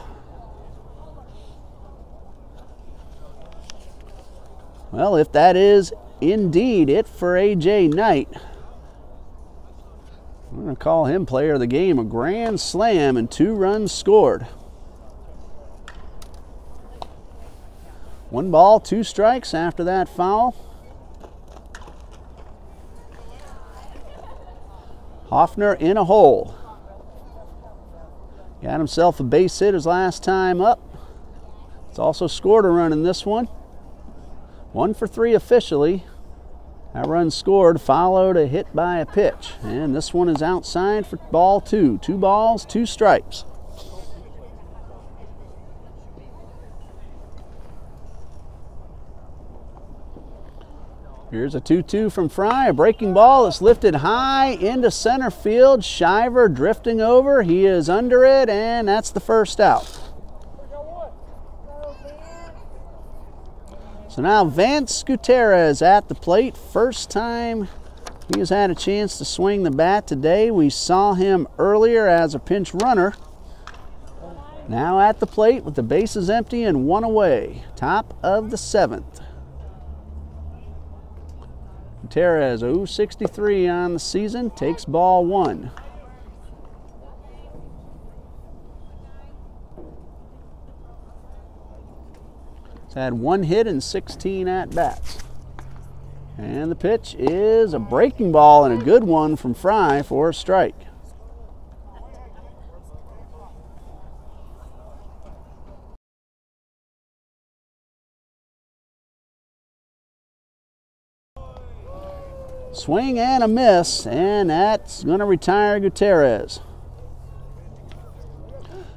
Well, if that is indeed it for A.J. Knight, we're going to call him player of the game. A grand slam and 2 runs scored. 1 ball, 2 strikes after that foul. Hoffner in a hole. Got himself a base hit his last time up. He's also scored a run in this one. 1 for 3 officially. That run scored, followed a hit by a pitch. And this one is outside for ball 2. 2 balls, 2 strikes. Here's a 2-2 from Fry. A breaking ball that's lifted high into center field. Shiver drifting over. He is under it, and that's the first out. So now Vance Gutierrez at the plate. First time he has had a chance to swing the bat today. We saw him earlier as a pinch runner. Now at the plate with the bases empty and 1 away. Top of the 7th. Gutierrez, 0-63 on the season, takes ball 1. He's had 1 hit and 16 at-bats. And the pitch is a breaking ball and a good one from Fry for a strike. Swing and a miss, and that's going to retire Gutierrez.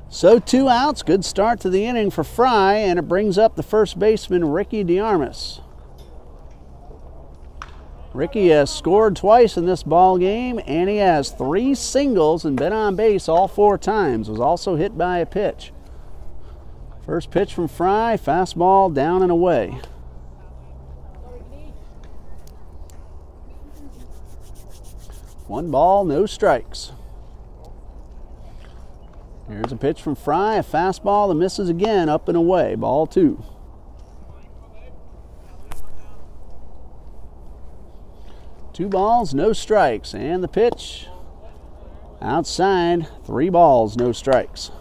So 2 outs, good start to the inning for Fry, and it brings up the first baseman, Ricky DeArmas. Ricky has scored twice in this ball game, and he has 3 singles and been on base all 4 times. Was also hit by a pitch. First pitch from Fry, fastball down and away. One ball, no strikes. Here's a pitch from Fry, a fastball that misses again, up and away, ball 2. Two balls, no strikes, and the pitch outside, 3 balls, no strikes.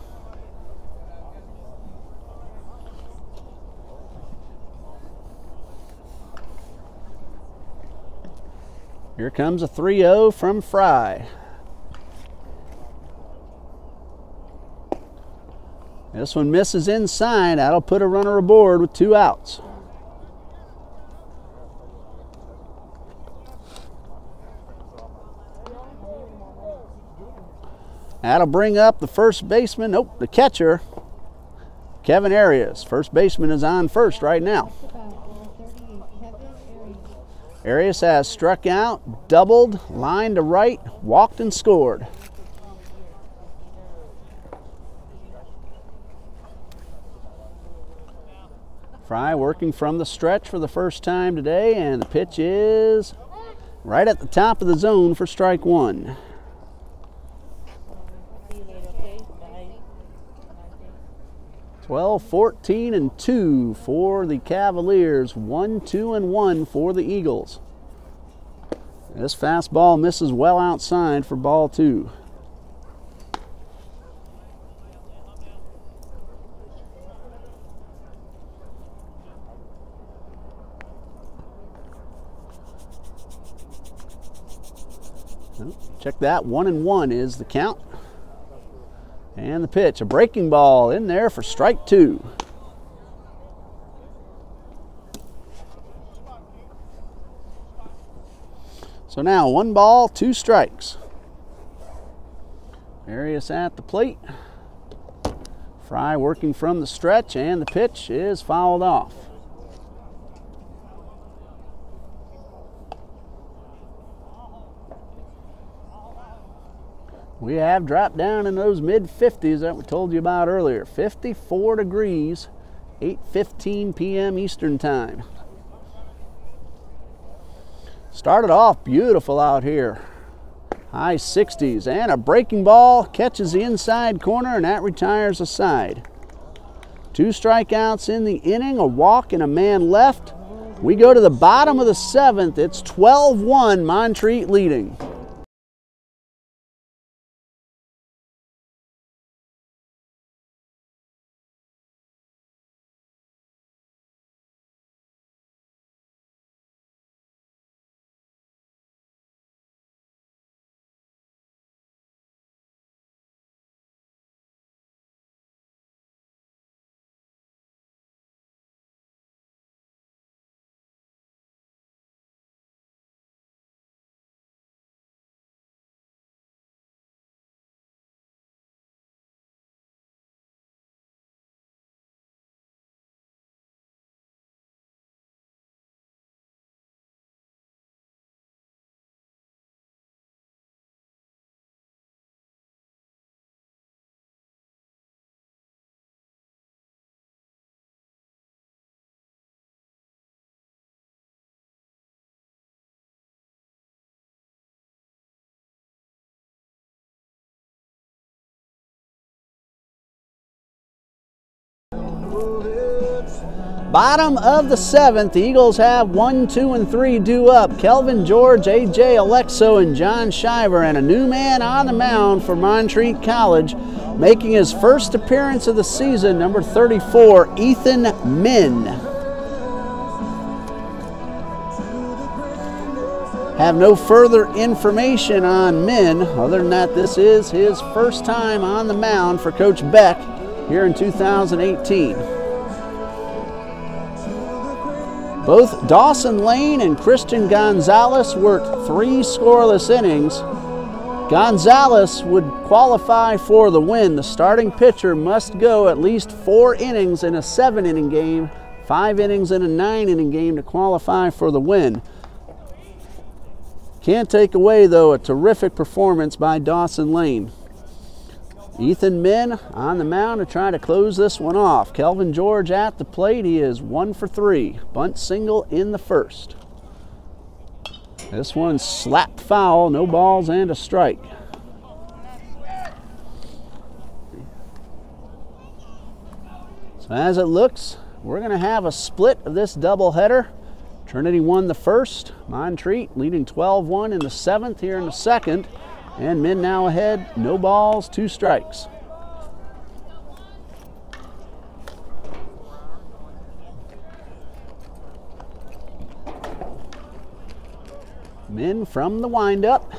Here comes a 3-0 from Fry. This one misses inside. That'll put a runner aboard with 2 outs. That'll bring up the first baseman, the catcher, Kevin Arias. First baseman is on first right now. Arias has struck out, doubled, lined to right, walked and scored. Fry working from the stretch for the first time today, and the pitch is right at the top of the zone for strike 1. Well, 14-2 for the Cavaliers, 1-2-1 for the Eagles. This fastball misses well outside for ball 2. Check that, 1-1 is the count. And the pitch, a breaking ball in there for strike 2. So now 1 ball, 2 strikes. Arias at the plate. Fry working from the stretch, and the pitch is fouled off. We have dropped down in those mid-50s that we told you about earlier. 54 degrees, 8:15 p.m. Eastern Time. Started off beautiful out here. High 60s, and a breaking ball catches the inside corner, and that retires a side. 2 strikeouts in the inning, a walk and a man left. We go to the bottom of the 7th. It's 12-1, Montreat leading. Bottom of the 7th, the Eagles have 1, 2, and 3 due up. Kelvin George, A.J. Alexo, and John Shiver, and a new man on the mound for Montreat College, making his first appearance of the season, number 34, Ethan Min. Have no further information on Min, other than that this is his first time on the mound for Coach Beck here in 2018. Both Dawson Lane and Christian Gonzalez worked 3 scoreless innings. Gonzalez would qualify for the win. The starting pitcher must go at least 4 innings in a 7-inning game, 5 innings in a 9-inning game to qualify for the win. Can't take away, though, a terrific performance by Dawson Lane. Ethan Min on the mound to try to close this one off. Kelvin George at the plate. He is 1 for 3. Bunt single in the first. This one slapped foul. No balls and a strike. So as it looks, we're going to have a split of this doubleheader. Trinity won the first. Montreat leading 12-1 in the 7th here in the 2nd. And Min now ahead, no balls, 2 strikes. Min from the windup.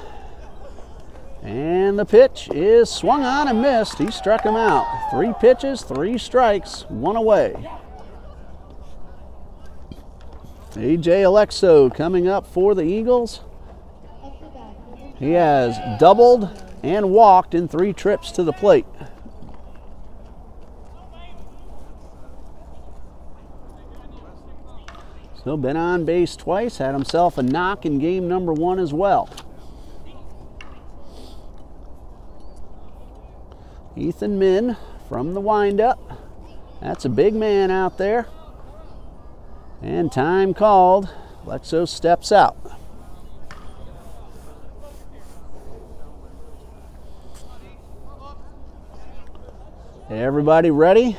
And the pitch is swung on and missed. He struck him out. 3 pitches, 3 strikes, 1 away. A.J. Alexo coming up for the Eagles. He has doubled and walked in 3 trips to the plate. So been on base twice, had himself a knock in game number 1 as well. Ethan Min from the windup. That's a big man out there. And time called. Alexo steps out. Everybody ready?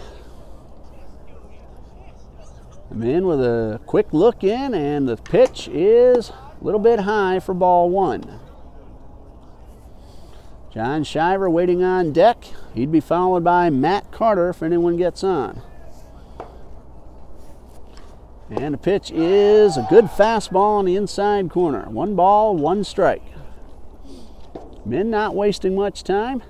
I'm in with a quick look in, and the pitch is a little bit high for ball 1. John Shiver waiting on deck. He'd be followed by Matt Carter if anyone gets on. And the pitch is a good fastball on the inside corner. 1 ball, 1 strike. Min not wasting much time.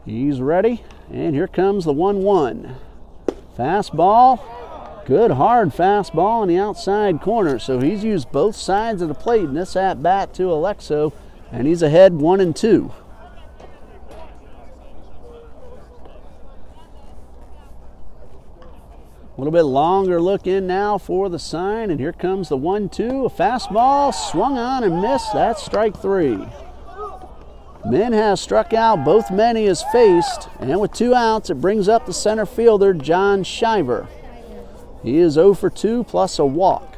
He's ready, and here comes the 1-1. Fastball, good hard fastball on the outside corner. So he's used both sides of the plate in this at-bat to Alexo, and he's ahead 1-2. A little bit longer look in now for the sign, and here comes the 1-2. A fastball swung on and missed. That's strike 3. Men has struck out both men he has faced, and with 2 outs, it brings up the center fielder, John Shiver. He is 0 for 2 plus a walk.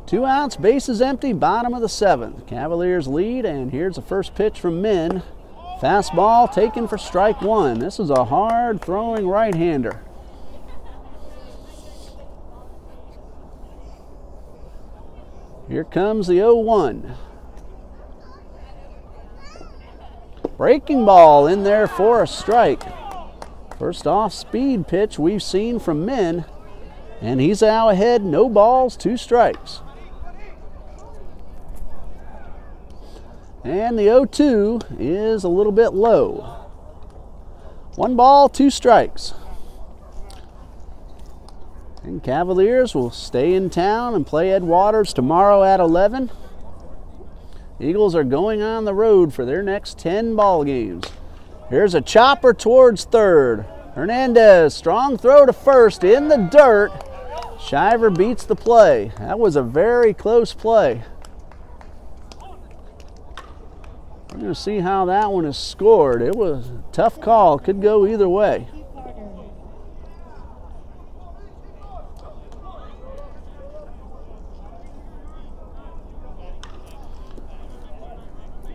Two outs, bases empty, bottom of the 7th. Cavaliers lead, and here's the first pitch from Men. Fastball taken for strike 1. This is a hard throwing right-hander. Here comes the 0-1. Breaking ball in there for a strike. First off-speed pitch we've seen from Men, and he's out ahead, no balls, 2 strikes. And the 0-2 is a little bit low. 1 ball, 2 strikes. And Cavaliers will stay in town and play Ed Waters tomorrow at 11. Eagles are going on the road for their next 10 ball games. Here's a chopper towards third. Hernandez, strong throw to first in the dirt. Shiver beats the play. That was a very close play. We're going to see how that one is scored. It was a tough call. Could go either way.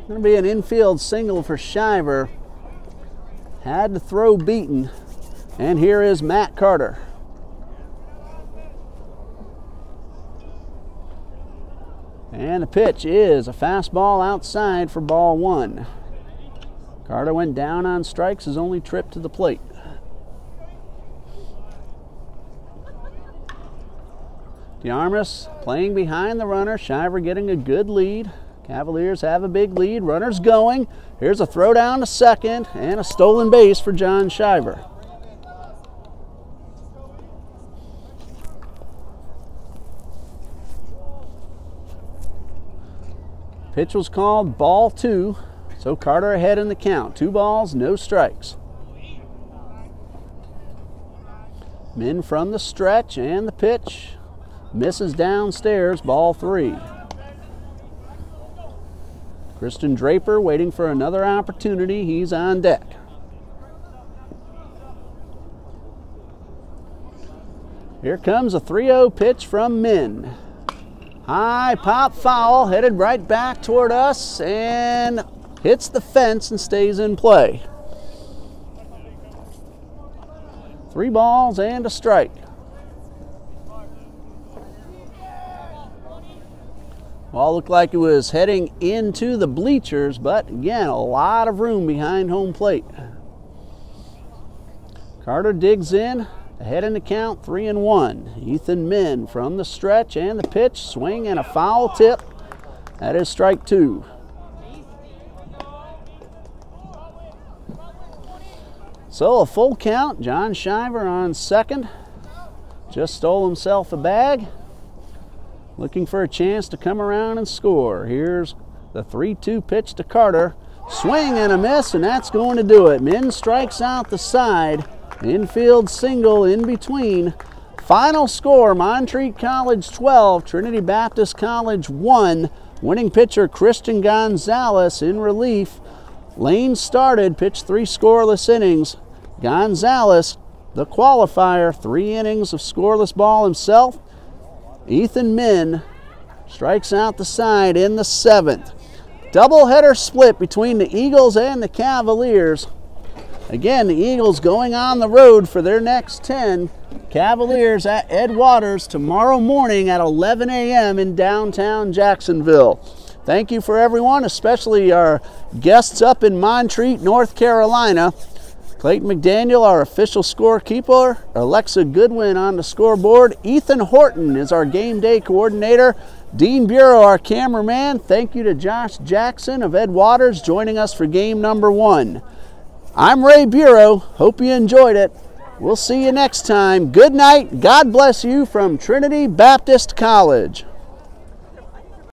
Going to be an infield single for Shiver. Had to throw beaten. And here is Matt Carter. And the pitch is a fastball outside for ball 1. Carter went down on strikes, his only trip to the plate. DeArmas playing behind the runner. Shiver getting a good lead. Cavaliers have a big lead. Runners going. Here's a throw down to second and a stolen base for John Shiver. Pitch was called ball 2, so Carter ahead in the count. 2 balls, no strikes. Men from the stretch, and the pitch misses downstairs, ball 3. Kristen Draper waiting for another opportunity. He's on deck. Here comes a 3-0 pitch from Men. High pop foul, headed right back toward us and hits the fence and stays in play. 3 balls and a strike. Ball looked like it was heading into the bleachers, but again, a lot of room behind home plate. Carter digs in, ahead in the count, 3-1. Ethan Men from the stretch, and the pitch, swing and a foul tip. That is strike 2. So a full count. John Shiver on second. Just stole himself a bag. Looking for a chance to come around and score. Here's the 3-2 pitch to Carter. Swing and a miss, and that's going to do it. Men strikes out the side. Infield single in between. Final score, Montreat College 12, Trinity Baptist College 1. Winning pitcher Christian Gonzalez in relief. Lane started, pitched 3 scoreless innings. Gonzalez, the qualifier, 3 innings of scoreless ball himself. Ethan Men strikes out the side in the 7th. Doubleheader split between the Eagles and the Cavaliers. Again, the Eagles going on the road for their next 10. Cavaliers at Ed Waters tomorrow morning at 11 a.m. in downtown Jacksonville. Thank you for everyone, especially our guests up in Montreat, North Carolina. Clayton McDaniel, our official scorekeeper. Alexa Goodwin on the scoreboard. Ethan Horton is our game day coordinator. Dean Bureau, our cameraman. Thank you to Josh Jackson of Ed Waters joining us for game number 1. I'm Ray Bureau. Hope you enjoyed it. We'll see you next time. Good night. God bless you from Trinity Baptist College.